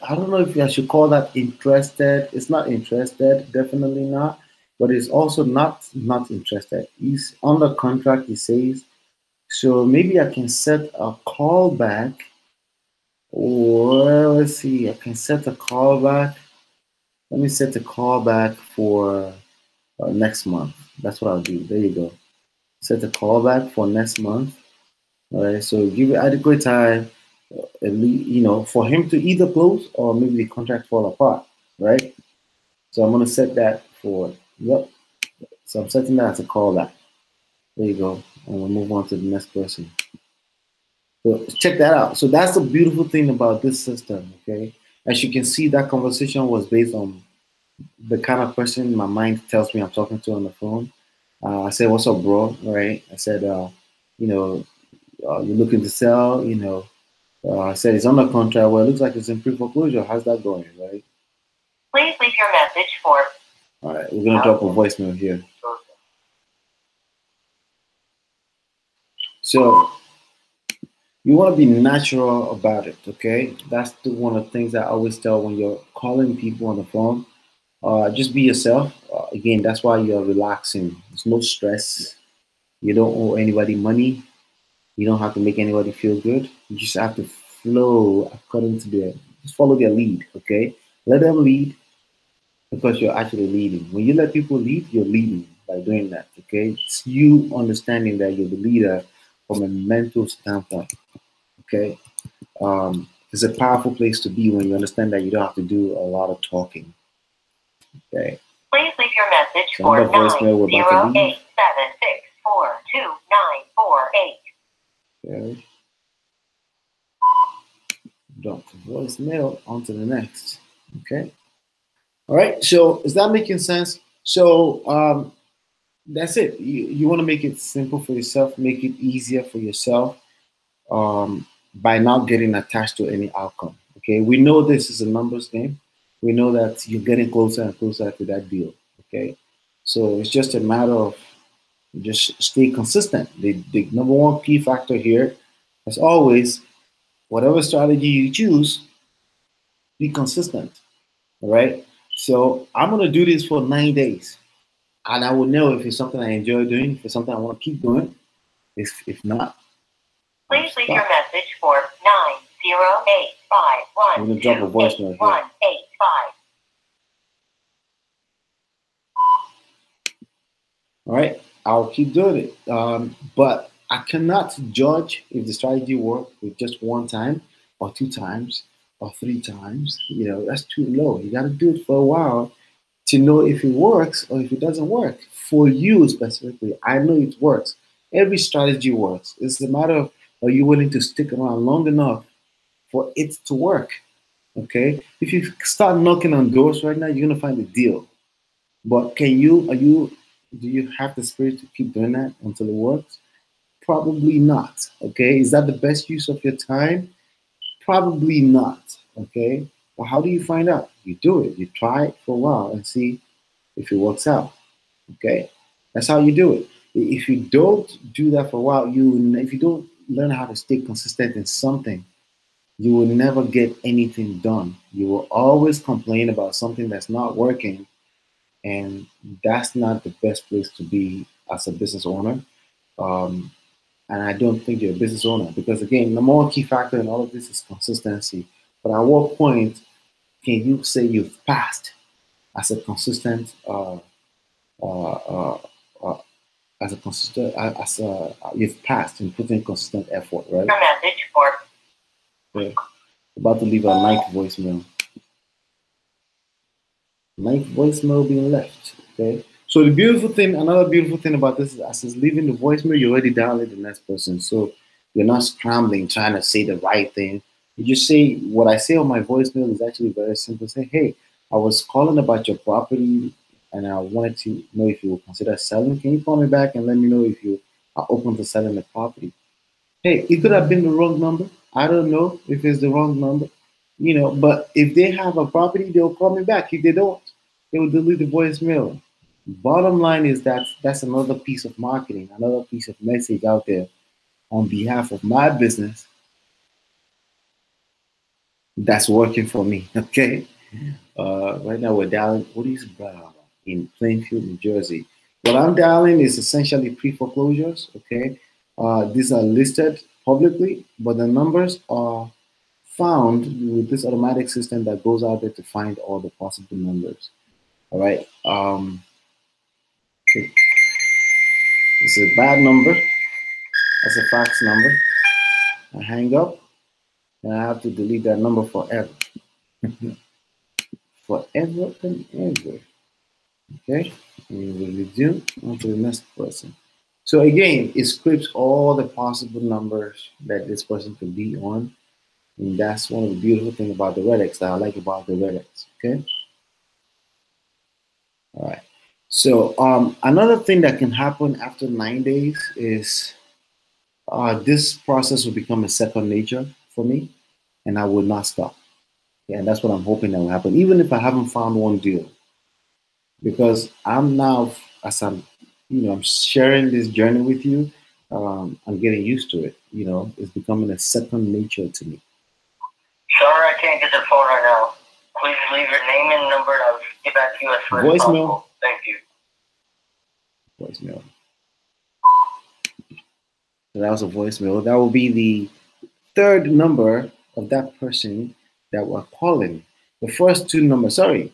I don't know if I should call that interested. It's not interested, definitely not. But it's also not interested. He's under contract, he says. So maybe I can set a call back. Or let's see, I can set a call back. Let me set a call back for next month. That's what I'll do. There you go. Set a call back for next month. All right. So give it adequate time, for him to either close or maybe the contract fall apart. Right. So I'm gonna set that for yep. So I'm setting that as a call back. There you go. And we'll move on to the next person. So check that out. So that's the beautiful thing about this system. Okay. As you can see, that conversation was based on the kind of person my mind tells me I'm talking to on the phone. I said, "What's up, bro?" Right? I said, you know, "You're looking to sell." I said, "It's under contract." Well, it looks like it's in pre-foreclosure. How's that going, right? Please leave your message for. All right, we're gonna drop a voicemail here. So you want to be natural about it, okay? That's one of the things I always tell when you're calling people on the phone. Just be yourself. Again, that's why you're relaxing. There's no stress. You don't owe anybody money. You don't have to make anybody feel good. You just have to flow according to just follow their lead, okay? Let them lead because you're actually leading. When you let people lead, you're leading by doing that, okay? It's you understanding that you're the leader from a mental standpoint, okay? It's a powerful place to be when you understand that you don't have to do a lot of talking, okay? Please leave your message for 90876429948. Okay. Drop the voicemail onto the next. Okay. All right. So is that making sense? So that's it. You want to make it simple for yourself, make it easier for yourself by not getting attached to any outcome. Okay. We know this is a numbers game. We know that you're getting closer and closer to that deal. Okay. So it's just a matter of just stay consistent. The number one key factor here, as always, whatever strategy you choose, be consistent. All right. So I'm gonna do this for 9 days, and I will know if it's something I enjoy doing, if it's something I want to keep doing. If not, please leave your message for 90851. I'm gonna drop a voicemail here. All right, I'll keep doing it. But I cannot judge if the strategy worked with just one time or two times or three times. That's too low. You got to do it for a while to know if it works or if it doesn't work. For you specifically, I know it works. Every strategy works. It's a matter of, are you willing to stick around long enough for it to work? Okay. If you start knocking on doors right now, you're gonna find a deal. But do you have the spirit to keep doing that until it works? Probably not. Okay. Is that the best use of your time? Probably not. Okay. But how do you find out? You do it. You try it for a while and see if it works out. Okay. That's how you do it. If you don't do that for a while, if you don't learn how to stay consistent in something, you will never get anything done. You will always complain about something that's not working, and that's not the best place to be as a business owner. Um, and I don't think you're a business owner because, again, the more key factor in all of this is consistency. But at what point can you say you've passed as a consistent, you've passed in putting consistent effort, right? Your message for. Okay. About to leave a ninth voicemail. Ninth voicemail being left. Okay. So another beautiful thing about this is as it's leaving the voicemail, you already dialed the next person. So you're not scrambling trying to say the right thing. You just say what I say on my voicemail is actually very simple. Say, hey, I was calling about your property and I wanted to know if you would consider selling. Can you call me back and let me know if you are open to selling the property? Hey, it could have been the wrong number. I don't know if it's the wrong number, but if they have a property, they'll call me back. If they don't, they will delete the voicemail. Bottom line is that that's another piece of marketing, another piece of message out there on behalf of my business that's working for me. Okay. Right now we're dialing. What is in Plainfield, New Jersey? What I'm dialing is essentially pre-foreclosures. Okay. These are listed publicly, but the numbers are found with this automatic system that goes out there to find all the possible numbers. All right. So this is a bad number. That's a fax number. I hang up, and I have to delete that number forever. Forever and ever. Okay. And we resume on to the next person. So again, it scripts all the possible numbers that this person could be on. And that's one of the beautiful things about the Redx that I like about the Redx. Okay. All right. So another thing that can happen after 9 days is this process will become a second nature for me, and I will not stop. Yeah, and that's what I'm hoping that will happen, even if I haven't found one deal, because I'm now, as I'm sharing this journey with you, I'm getting used to it. It's becoming a second nature to me. Sorry, I can't get the phone right now. Please leave your name and number, and I'll get back to you as soon as possible. Thank you. Voicemail. So that was a voicemail. That will be the third number of that person that we're calling. The first two numbers, the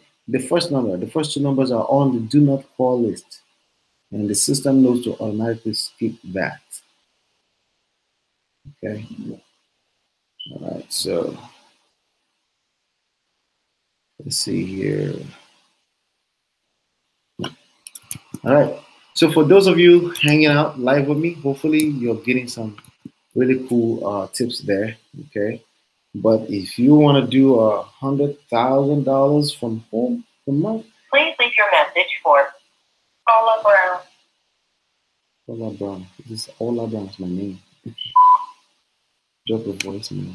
first two numbers are on the do not call list. And the system knows to automatically skip that. Okay. All right, so let's see here. All right. So for those of you hanging out live with me, hopefully you're getting some really cool tips there. Okay. But if you want to do $100,000 from home per month, please leave your message for Ola Brown. Ola Brown. This is Ola Brown is my name. Drop a voicemail.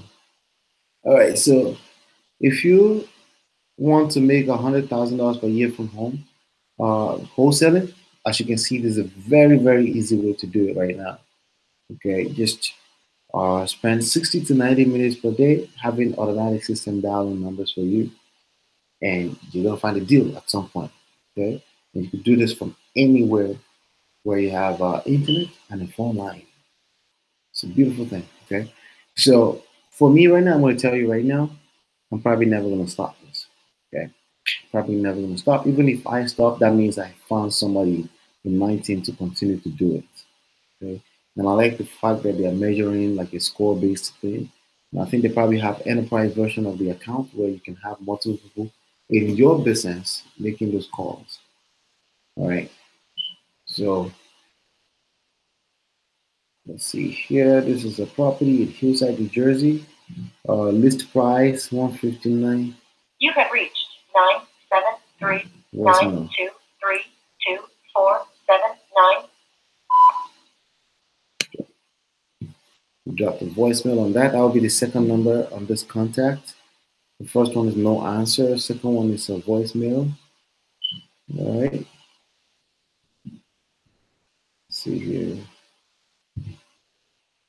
All right. So if you want to make $100,000 per year from home, wholesaling, as you can see, there's a very, very easy way to do it right now. Okay, just spend 60 to 90 minutes per day having automatic system dialing numbers for you, and you're gonna find a deal at some point. Okay, and you can do this from anywhere where you have internet and a phone line. It's a beautiful thing. Okay, so for me right now, I'm gonna tell you right now, I'm probably never gonna stop this. Okay, probably never gonna stop. Even if I stop, that means I found somebody in my team to continue to do it. Okay, and I like the fact that they are measuring like a score-based thing. And I think they probably have enterprise version of the account where you can have multiple people in your business making those calls. All right. So let's see here. This is a property in Hillside, New Jersey. List price $159. You have reached 973-923-2479. Drop a voicemail on that. That will be the second number on this contact. The first one is no answer. Second one is a voicemail. All right. Let's see here.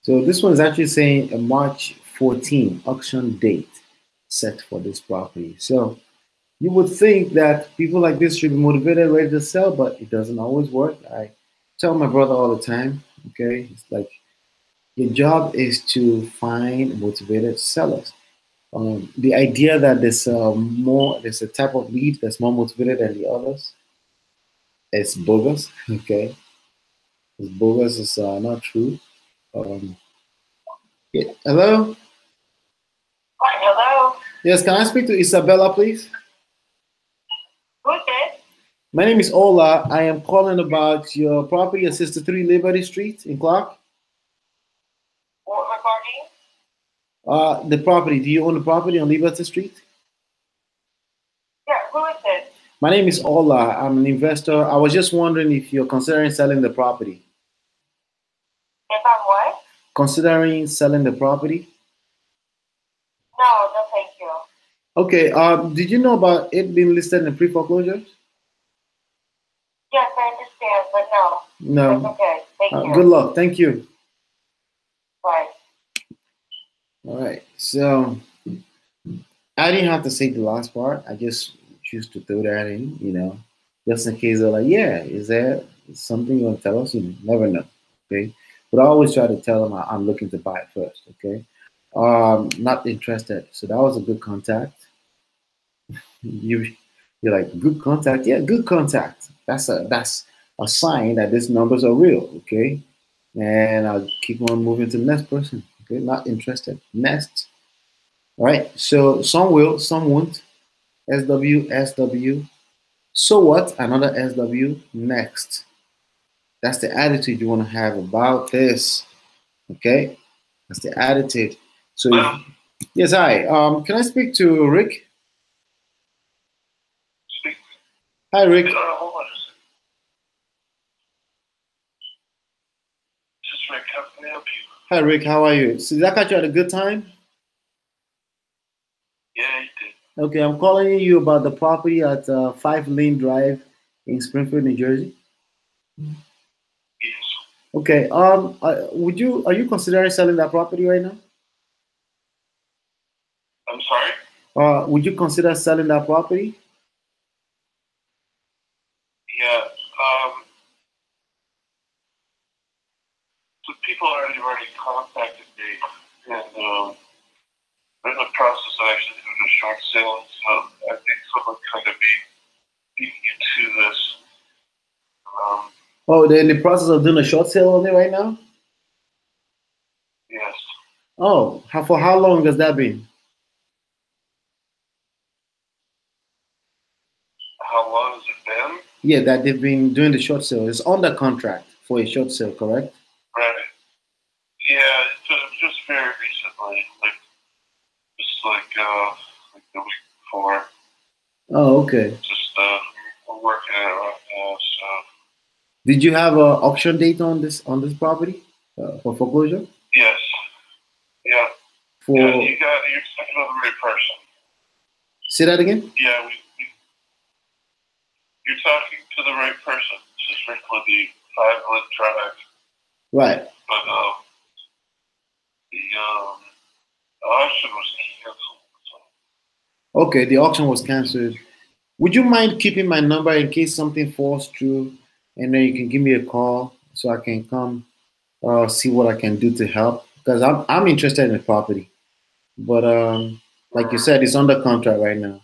So this one is actually saying a March 14 auction date set for this property. So you would think that people like this should be motivated, ready to sell, but it doesn't always work. I tell my brother all the time, okay, it's like your job is to find motivated sellers. The idea that there's a type of lead that's more motivated than the others, it's bogus. Okay, it's bogus. It's not true. Yeah. Hello. Hello. Yes, can I speak to Isabella, please? Who's this? My name is Ola. I am calling about your property at 63 Liberty Street in Clark. What regarding? The property. Do you own the property on Liberty Street? Yeah. Who is this? My name is Ola. I'm an investor. I was just wondering if you're considering selling the property. If I'm what? Considering selling the property? No, no, thank you. Okay. Did you know about it being listed in pre-foreclosure? Yes, I understand, but no. No. That's okay. Thank you. Good luck. Thank you. Bye. All right. So I didn't have to say the last part. I just choose to throw that in, just in case they're like, yeah, is there something you want to tell us? You never know. Okay. But I always try to tell them I'm looking to buy it first. Okay. Not interested. So that was a good contact. You you're like, good contact. Yeah, good contact. That's a sign that these numbers are real. Okay. And I'll keep on moving to the next person. Okay. Not interested. Next. All right. So some will, some won't. SW, SW. So what? Another SW. Next. That's the attitude you want to have about this. Okay? That's the attitude. So, yes, hi. Can I speak to Rick? Speak. Hi, Rick. Hold on. This is Rick. How can I help you? Hi, Rick. How are you? So, did I catch you at a good time? Yeah, you did. Okay, I'm calling you about the property at 5 Lane Drive in Springfield, New Jersey. Yes. Okay. Are you considering selling that property right now? I'm sorry? Would you consider selling that property? Yeah. So people already contacted me, and they're in the process of actually doing a short sale. So I think someone kind of be beating you to this. Oh, they're in the process of doing a short sale on it right now? Yes. Oh, for how long has that been? How long has it been? Yeah, that they've been doing the short sale. It's under contract for a short sale, correct? Right. Yeah, just very recently, like the week before. Oh, okay. Just we're working it right now. So. Did you have an auction date on this property for foreclosure? Yes. Yeah. For yeah, you're talking about the right person. Say that again. Yeah, you're talking to the right person. This is Rick with the 5 Lane Drive. Right. But the auction was canceled. So. Okay, the auction was canceled. Would you mind keeping my number in case something falls through, and then you can give me a call so I can come see what I can do to help? Because I'm interested in the property, but like you said, it's under contract right now.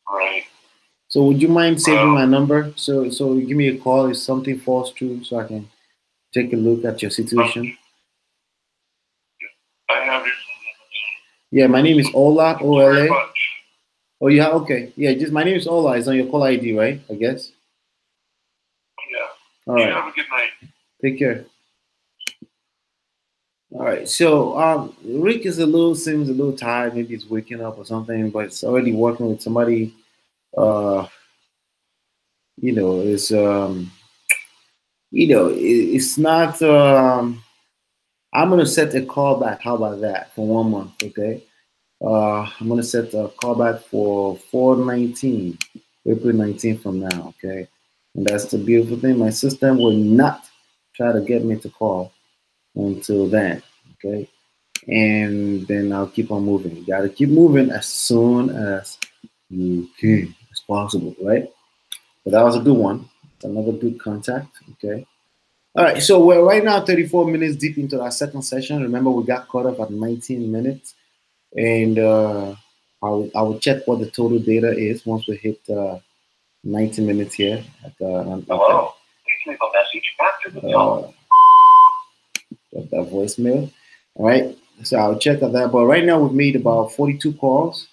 Right. So would you mind saving my number so you give me a call if something falls through so I can take a look at your situation? I have your. Yeah, my name is Ola, O-L-A. Very much. Oh, yeah, okay. Yeah, just my name is Ola. It's on your call ID, right? I guess. Yeah. All right. You have a good night. Take care. All right. So Rick seems a little tired. Maybe he's waking up or something, but it's already working with somebody. Uh, it's it's not. I'm gonna set a call back. How about that for 1 month? Okay. I'm gonna set a callback for 4/19, April 19th from now. Okay, and that's the beautiful thing. My system will not try to get me to call until then. Okay, and then I'll keep on moving. You gotta keep moving as soon as you can, as possible, right? But that was a good one. It's another good contact. Okay. All right, so we're right now 34 minutes deep into our second session. Remember, we got caught up at 19 minutes. And I will check what the total data is once we hit 90 minutes here. Hello. Please leave a message after the tone. That voicemail. All right. So I'll check on that. But right now we've made about 42 calls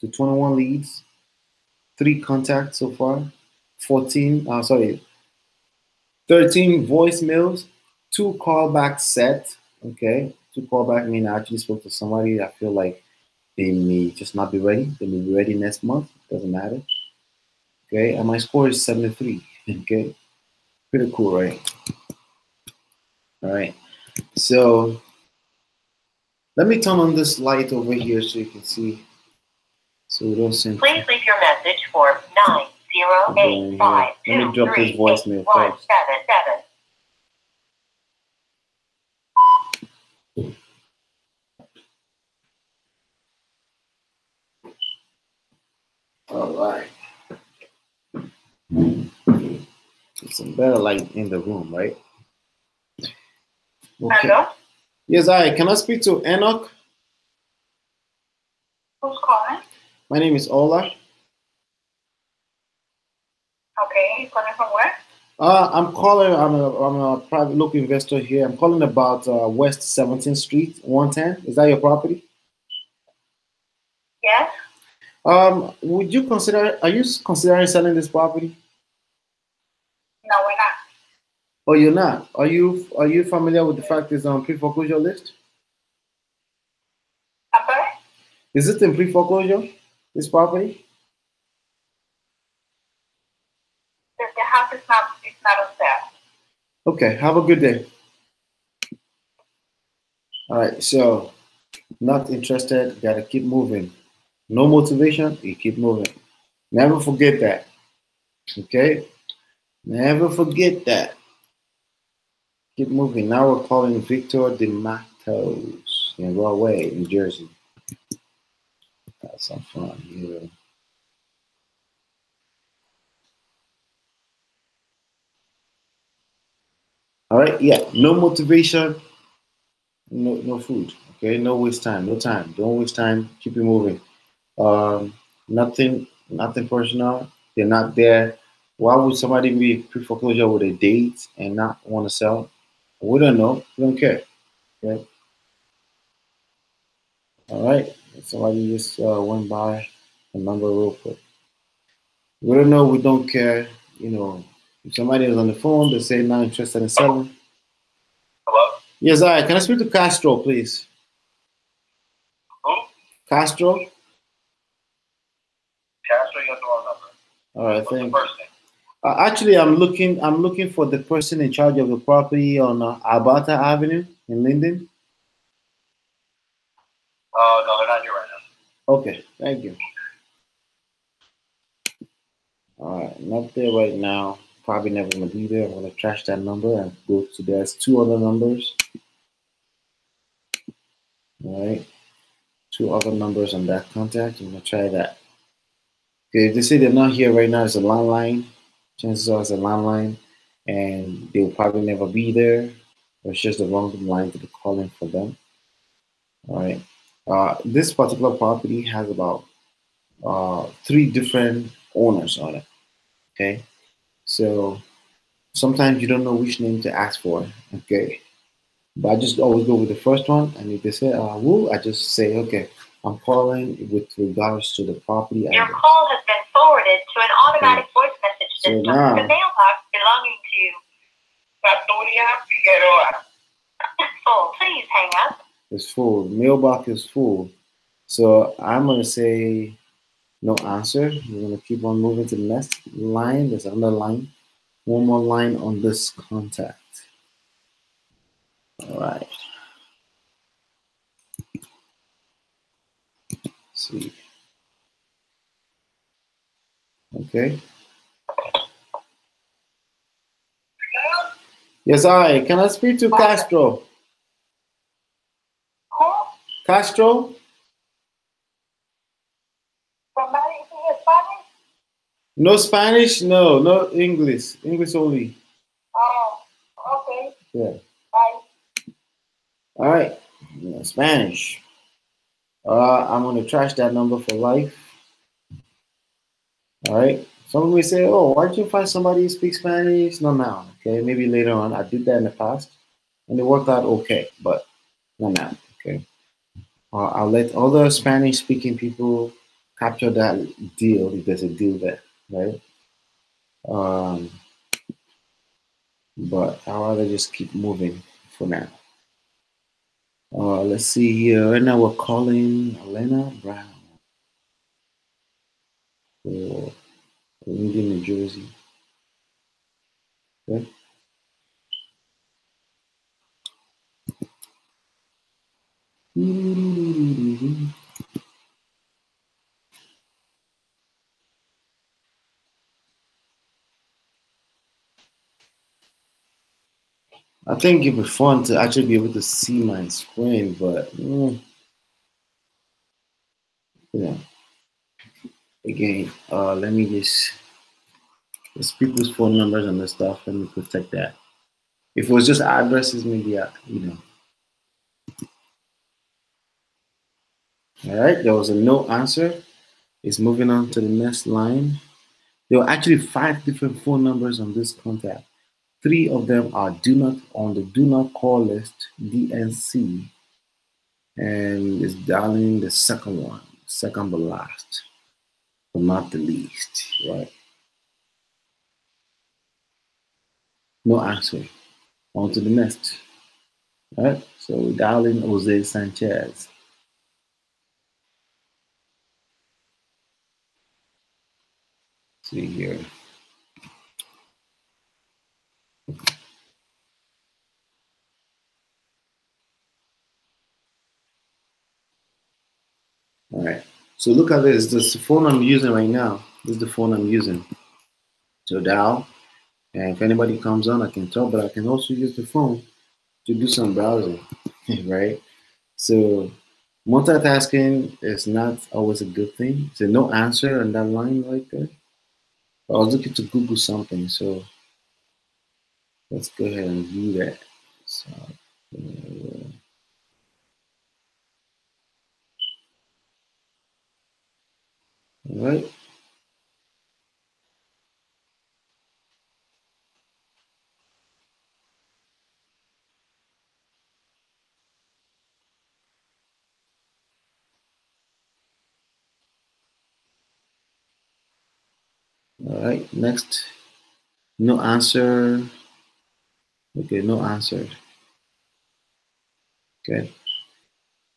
to 21 leads, 3 contacts so far, 13 voicemails, 2 callbacks set. Okay. 2 callback mean I actually spoke to somebody. I feel like They may just not be ready. They may be ready next month. Doesn't matter. Okay, and my score is 73. Okay, pretty cool, right? All right. So let me turn on this light over here so you can see. So we don't send. Please leave your message for 908523817. Let me drop this voicemail first. All right. Get some better light in the room, right? Okay. Hello? Yes, hi. Can I speak to Enoch? Who's calling? My name is Ola. Okay, calling from where? I'm calling. I'm a private local investor here. I'm calling about West 17th Street, 110. Is that your property? Yes. Would you consider? Are you considering selling this property? No, we're not. Oh, you're not. Are you familiar with the fact it's on pre-foreclosure list? I'm sorry? Is it in pre-foreclosure? This property? The house is not on sale. Okay. Have a good day. All right. So, not interested. Gotta keep moving. No motivation. You keep moving. Never forget that. Okay. Never forget that. Keep moving. Now we're calling Victor De Matos in Rahway, New Jersey. That's some fun here. All right, yeah. No motivation, no food. Okay, no waste time, no time. Don't waste time. Keep it moving. Nothing personal. They're not there. Why would somebody be pre-foreclosure with a date and not want to sell? We don't know. We don't care. Okay. All right. Somebody just went by a number real quick. We don't know. We don't care. You know, if somebody is on the phone, they say not interested in selling. Hello? Yes, hi. Can I speak to Castro, please? Who? Castro? Castro, you got the wrong number. All right, What's thank the you. first name? Actually, I'm looking for the person in charge of the property on Albata Avenue in Linden. No, they're not here right now. Okay, thank you. All right, not there right now. Probably never gonna be there. I'm gonna trash that number and go to there's two other numbers. All right, two other numbers on that contact. I'm gonna try that. Okay, if they say they're not here right now, it's a landline. Chances are it's a landline, and they'll probably never be there. Or it's just the wrong line to be calling for them. All right. This particular property has about three different owners on it. Okay, so sometimes you don't know which name to ask for. Okay, but I just always go with the first one, and if they say "woo," I just say, "Okay, I'm calling with regards to the property address." Your call has been forwarded to an automatic voice message So system. now, The mailbox belonging to Factoria Figueroa is full. Please hang up. it's full. Mailbox is full. So I'm gonna say no answer. We're gonna keep on moving to the next line. There's another line. One more line on this contact. All right. Let's see. Okay. Yes, hi. Can I speak to Castro? Who? Castro? Somebody speak Spanish? No Spanish? No, no English. English only. Oh, okay. Yeah. Bye. All right. No Spanish. I'm gonna trash that number for life. All right. Some may say, "Oh, why don't you find somebody who speaks Spanish?" No, now. Okay, maybe later on. I did that in the past, and it worked out okay, but not now. Okay. I'll let other Spanish-speaking people capture that deal if there's a deal there, right? Um, but I'd rather just keep moving for now. Let's see here. Right now we're calling Elena Brown for Lincoln, New Jersey. Okay. I think it'd be fun to actually be able to see my screen, but again, let me just it's people's phone numbers and the stuff. Let me protect that. If it was just addresses, maybe All right, there was a no answer. It's moving on to the next line. There are actually 5 different phone numbers on this contact. 3 of them are on the do not call list, DNC, and is dialing the second one, second but last, but not the least, right? No answer. On to the next. Right? So we're dialing Jose Sanchez. See here. All right. So look at this. This is the phone I'm using right now. This is the phone I'm using. So dial. And if anybody comes on, I can talk, but I can also use the phone to do some browsing, right? So multitasking is not always a good thing. So no answer on that line right there. I was looking to Google something, so let's go ahead and view that. So, all right. All right. Next. No answer. Okay, no answer. Okay.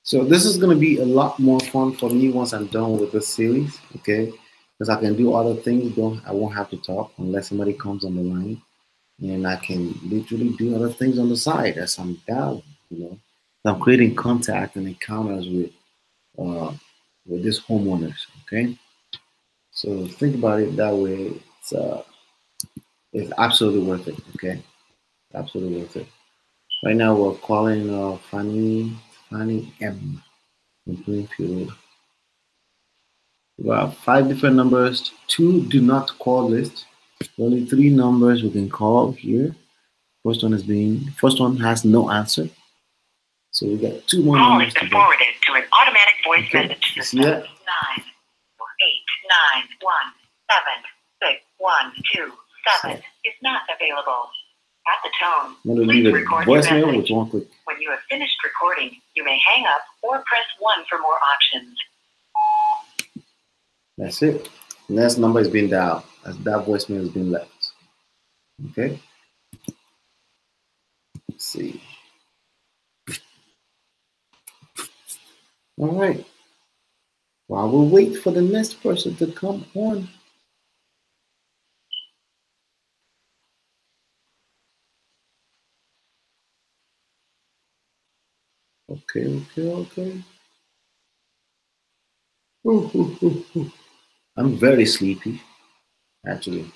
So this is gonna be a lot more fun for me once I'm done with this series, okay? Because I can do other things. I won't have to talk unless somebody comes on the line, and I can literally do other things on the side as I'm down. I'm creating contact and encounters uh, with these homeowners. Okay, so think about it that way. It's absolutely worth it. Okay, absolutely worth it. Right now we're calling Fanny M. in Plainfield. We have 5 different numbers, 2 do not call list. Only 3 numbers we can call here. First one has no answer. So we got 2 more numbers to go. Call has been forwarded to an automatic voice message system. 94891776127 is not available. At the tone, I'm going to leave a voicemail with 1 click. When you have finished recording, you may hang up or press 1 for more options. That's it. The next number is being dialed as that voicemail has been left. Okay. Let's see. All right. While we wait for the next person to come on. Okay. Ooh. I'm very sleepy, actually.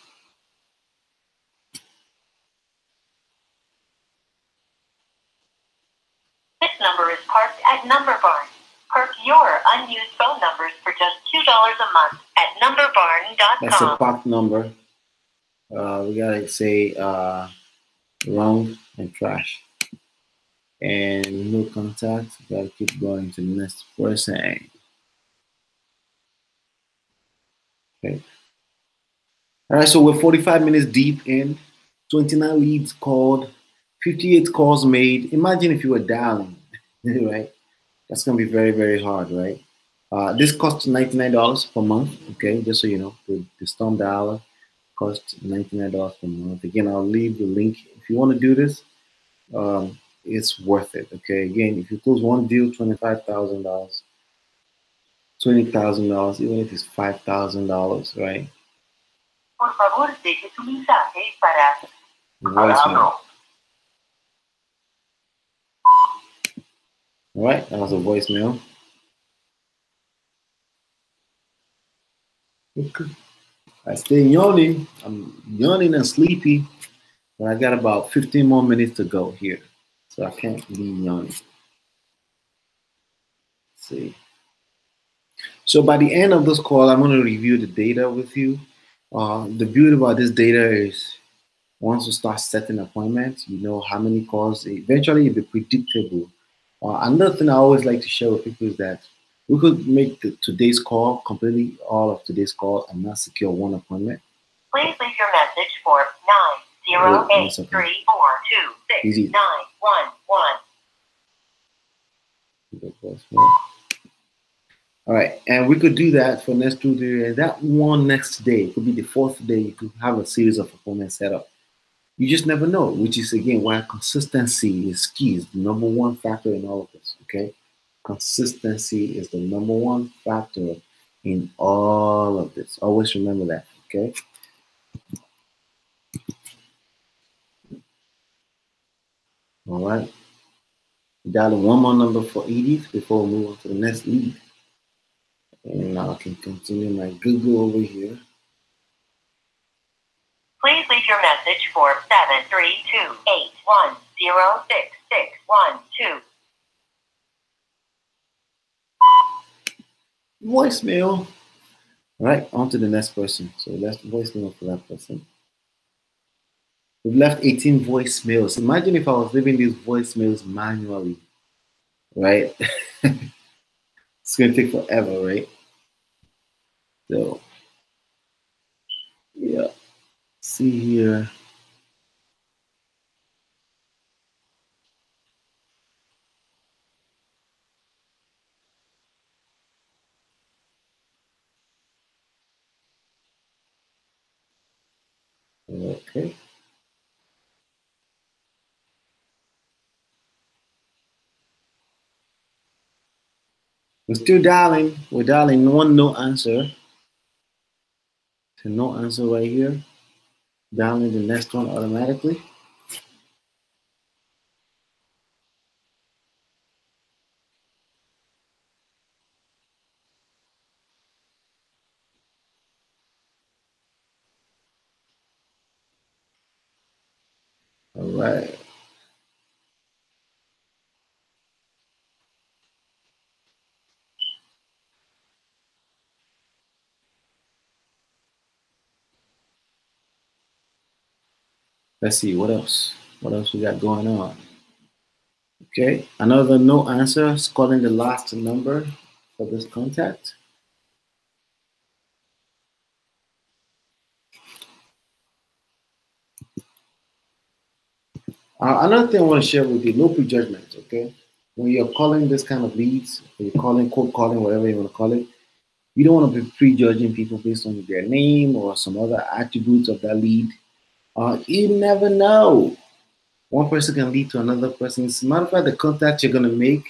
This number is parked at Number Barn. Park your unused phone numbers for just $2 a month at numberbarn.com. That's a park number. We gotta say wrong and trash. And no contact. We gotta keep going to the next person. Okay. All right, so we're 45 minutes deep in, 29 leads called, 58 calls made. Imagine if you were dialing, right? That's gonna be very, very hard, right? This costs $99 per month, okay? Just so you know, the Storm Dialer costs $99 per month. Again, I'll leave the link if you want to do this. it's worth it. Okay, again, if you close one deal, $25,000, $20,000, even if it's $5,000, right? Por favor, deje su mensaje para Voicemail. All right, that was a voicemail. Okay. I stay yawning. I'm yawning and sleepy, but I got about 15 more minutes to go here, so I can't be yawning. Let's see. So by the end of this call, I'm going to review the data with you. The beauty about this data is once you start setting appointments, you know how many calls. Eventually, it'll be predictable. Another thing I always like to share with people is that we could make today's call completely all of today's call and not secure one appointment. Please leave your message for 908-342-6911. All right, and we could do that for next 2 days. That one next day, it could be the fourth day, you could have a series of appointments set up. You just never know, which is again why consistency is key, is the number one factor in all of this. Okay, consistency is the number one factor in all of this. Always remember that. Okay. All right. Dial one more number for Edith before we move on to the next lead. And now I can continue my Google over here. Please leave your message for 732-810-6612. Voicemail. All right, on to the next person. So let's voicemail for that person. We've left 18 voicemails. Imagine if I was leaving these voicemails manually, right? It's going to take forever, right? So, yeah. See here. Okay. We're still dialing. We're dialing one no answer. So no answer right here. Dialing the next one automatically. All right. Let's see what else. What else we got going on? Okay, another no answer is calling the last number for this contact. Another thing I want to share with you, no prejudgment, okay? When you're calling this kind of leads, or you're calling, cold calling, whatever you want to call it, you don't want to be prejudging people based on their name or some other attributes of that lead. You never know. One person can lead to another person. As a matter of fact, the contact you're going to make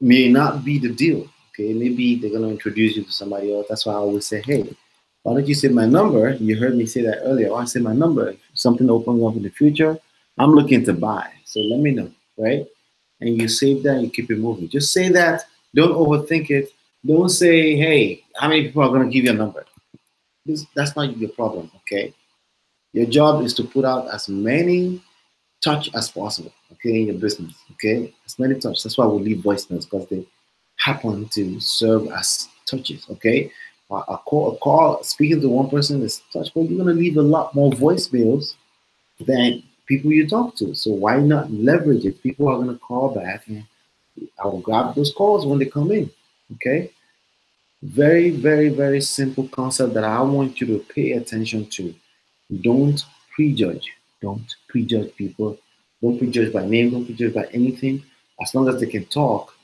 may not be the deal, okay? Maybe they're going to introduce you to somebody else. That's why I always say, hey, why don't you say my number? You heard me say that earlier. Why don't you say my number? If something opens up in the future, I'm looking to buy. So let me know, right? And you save that and you keep it moving. Just say that. Don't overthink it. Don't say, hey, how many people are going to give you a number? That's not your problem, okay? Your job is to put out as many touch as possible, okay, in your business, okay? As many touch. That's why we leave voicemails, because they happen to serve as touches, okay? A call, speaking to one person is touch, but you're going to leave a lot more voicemails than people you talk to. So why not leverage it? People are going to call back, and I will grab those calls when they come in, okay? Very, very, very simple concept that I want you to pay attention to. Don't prejudge. Don't prejudge people. Don't prejudge by name. Don't prejudge by anything. As long as they can talk,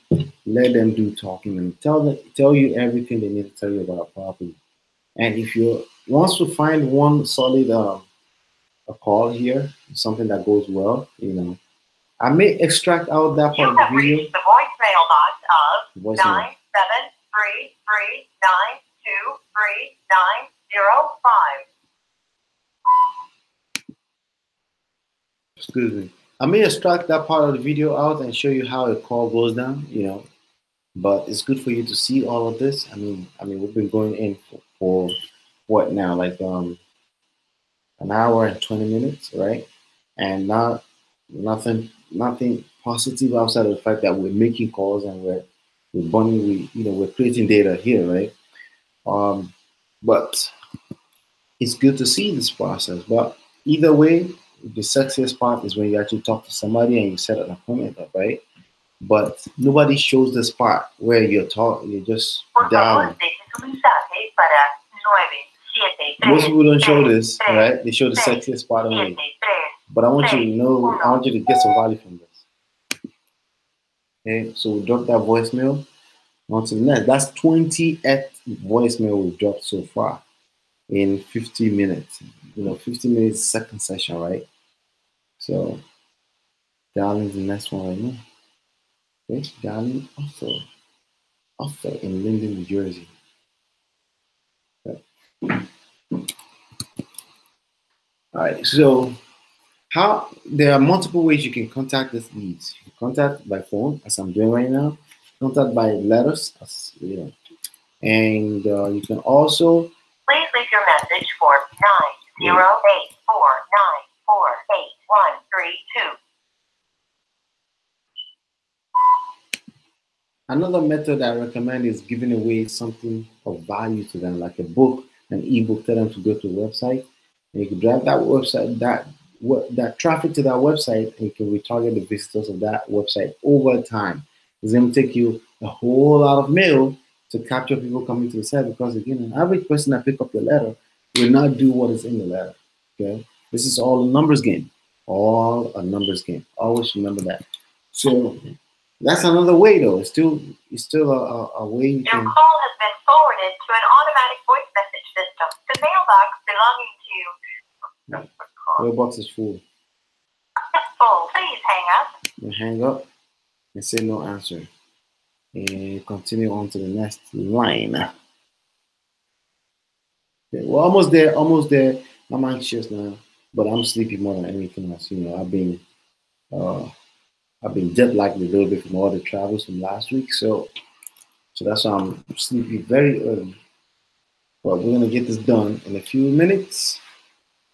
let them do talking and tell you everything they need to tell you about a property. And if you want to find one solid a call here, something that goes well, you know, I may extract out that part of the video. You have reached the voicemail box of 97339233905. Excuse me. I may extract that part of the video out and show you how a call goes down, but it's good for you to see all of this. I mean, we've been going in for what now, like an hour and 20 minutes, right? And nothing positive outside of the fact that we're making calls and we're creating data here, right? But it's good to see this process. But either way, the sexiest part is when you actually talk to somebody and you set an appointment up, right? But nobody shows this part where you're just dialing. Most people don't show this, right? They show the sexiest part only. But I want you to know, I want you to get some value from this. Okay, so we dropped that voicemail. On to the next. That's 20th voicemail we've dropped so far in 50 minutes. 50 minutes second session, right? So dialing the next one right now. Okay, dialing author in Linden, New Jersey. Okay. All right, so there are multiple ways you can contact these leads. You can contact by phone, as I'm doing right now. Contact by letters, and you can also. Please leave your message for 90849488132. Another method I recommend is giving away something of value to them, like a book, an ebook. Tell them to go to a website, and you can drive that website, that traffic to that website, and you can retarget the visitors of that website over time. It's going to take you a whole lot of mail to capture people coming to the site, because again, an average person that pick up your letter will not do what is in the letter. Okay, this is all a numbers game. All a numbers game. Always remember that. So that's another way, though. It's still a way you can. Your call has been forwarded to an automatic voice message system. The mailbox belonging to you. Mailbox is full. Full. Please hang up. You hang up and say no answer, and continue on to the next line. Okay, we're almost there. Almost there. I'm anxious now, but I'm sleepy more than anything else. I've been jet lagged a little bit from all the travels from last week, so that's why I'm sleepy very early. But we're gonna get this done in a few minutes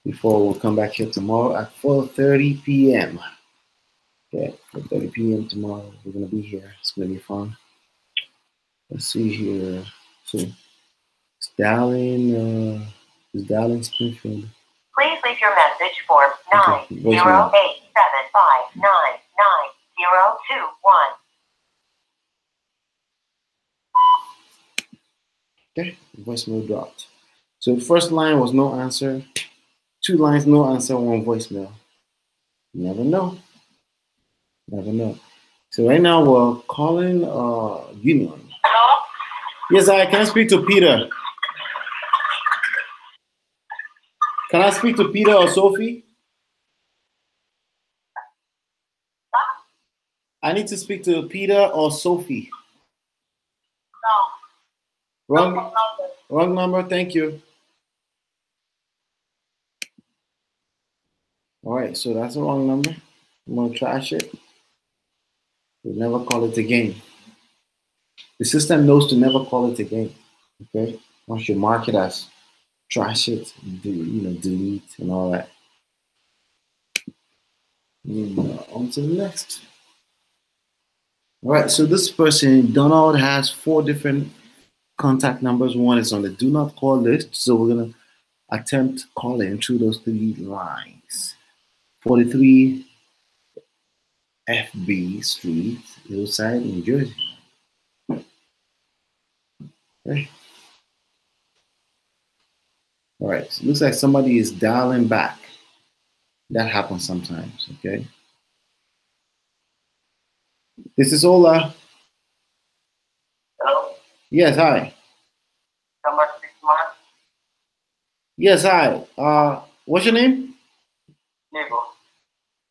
before we'll come back here tomorrow at 4:30 p.m. Okay, 4:30 p.m. tomorrow. We're gonna be here. It's gonna be fun. Let's see here. So it's dialing Springfield. Please leave your message for 90875999021. Okay, voicemail dropped. So the first line was no answer. 2 lines, no answer, 1 voicemail. You never know. Never know. So right now we're calling Union. Hello? Yes, I can speak to Peter. Can I speak to Peter or Sophie? I need to speak to Peter or Sophie. No. Wrong number, thank you. All right, so that's the wrong number. I'm gonna trash it. We'll never call it again. The system knows to never call it again. Okay? Once you mark it as trash it, delete and all that. On to the next. All right, so this person, Donald, has 4 different contact numbers. 1 is on the do not call list, so we're gonna attempt calling through those 3 lines. 43 FB Street, Hillside, New Jersey. Okay. All right, so it looks like somebody is dialing back. That happens sometimes, okay? This is Ola. Hello? Yes, hi. Number 6 Yes, hi. What's your name? Diego.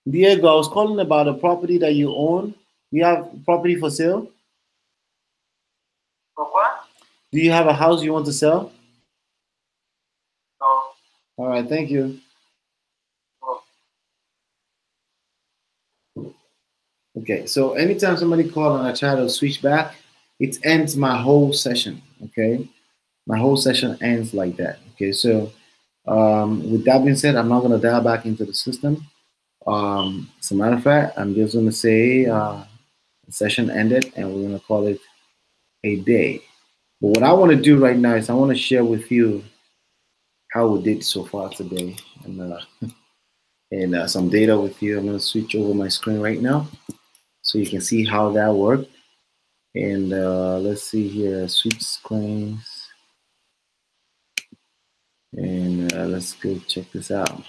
Diego, I was calling about a property that you own. Do you have property for sale? For what? Do you have a house you want to sell? No. All right, thank you. Okay, so anytime somebody calls and I try to switch back, it ends my whole session. Okay, my whole session ends like that. Okay, so with that being said, I'm not gonna dial back into the system. As a matter of fact, I'm just gonna say the session ended, and we're gonna call it a day. But what I want to do right now is I want to share with you how we did so far today, and some data with you. I'm gonna switch over my screen right now so you can see how that worked. And let's see here, switch screens, and let's go check this out.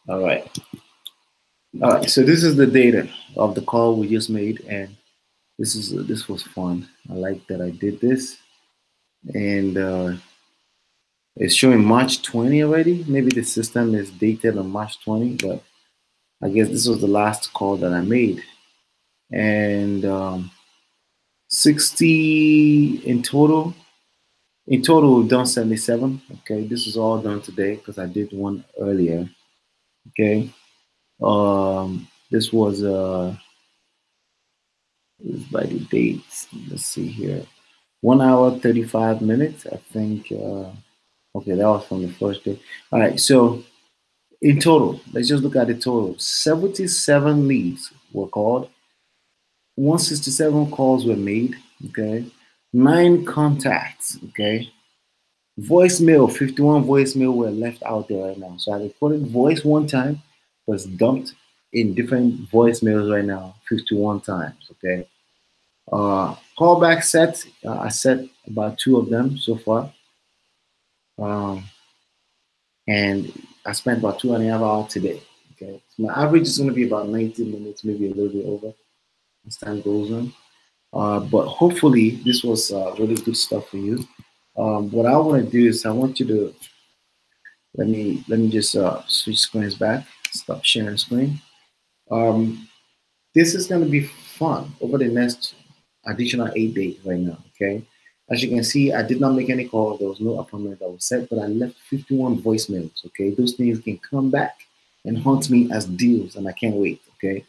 All right. All right, so this is the data of the call we just made, and this was fun. I like that I did this, and it's showing March 20 already. Maybe the system is dated on March 20, but I guess this was the last call that I made, and 60 in total. In total, we've done 77. Okay, this is all done today because I did one earlier. Okay, this was by the dates. Let's see here. 1 hour 35 minutes. I think. Okay, that was from the first day. All right, so in total, let's just look at the total. 77 leads were called. 167 calls were made. Okay, 9 contacts. Okay, voicemail, 51 voicemail were left out there right now. So I recorded voice one time, was dumped in different voicemails right now, 51 times. Okay. Callback set, I set about 2 of them so far. Um, and I spent about 2.5 hours today. Okay. So my average is going to be about 90 minutes, maybe a little bit over as time goes on. But hopefully this was really good stuff for you. What I want to do is I want you to let me just switch screens back. Stop sharing screen. Um, this is going to be fun over the next additional 8 days right now. Okay. As you can see, I did not make any call. There was no appointment that was set, but I left 51 voicemails. Okay. Those things can come back and haunt me as deals, and I can't wait. Okay.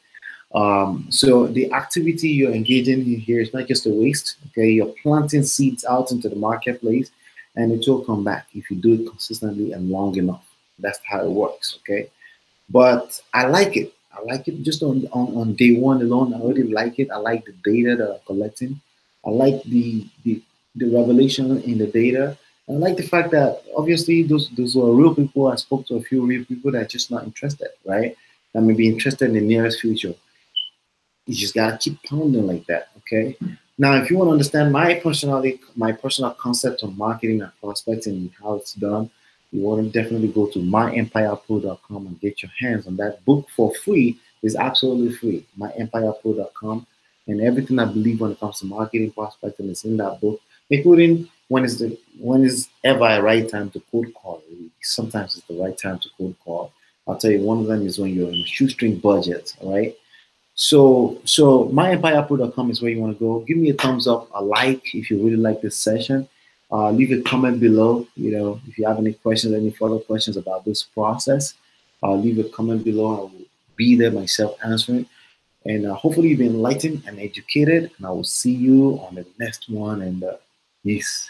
So the activity you're engaging in here is not just a waste. Okay. You're planting seeds out into the marketplace, and it will come back if you do it consistently and long enough. That's how it works. Okay. But I like it. I like it just on day one alone. I already like it. I like the data that I'm collecting. I like the revelation in the data. I like the fact that obviously those were real people. I spoke to a few real people that are just not interested, right? That may be interested in the nearest future. You just gotta keep pounding like that, okay? Now, if you want to understand my personal concept of marketing and prospecting and how it's done, you want to definitely go to myEmpirePRO.com and get your hands on that book for free. It's absolutely free. myEmpirePRO.com, and everything I believe when it comes to marketing prospecting is in that book, including when is ever a right time to cold call. Sometimes it's the right time to cold call. I'll tell you, one of them is when you're in a shoestring budget, all right? So myEmpirePRO.com is where you want to go. Give me a thumbs up, a like if you really like this session. Leave a comment below. You know, if you have any questions, any further questions about this process, leave a comment below. I will be there myself answering. And hopefully you've been enlightened and educated. And I will see you on the next one. And peace.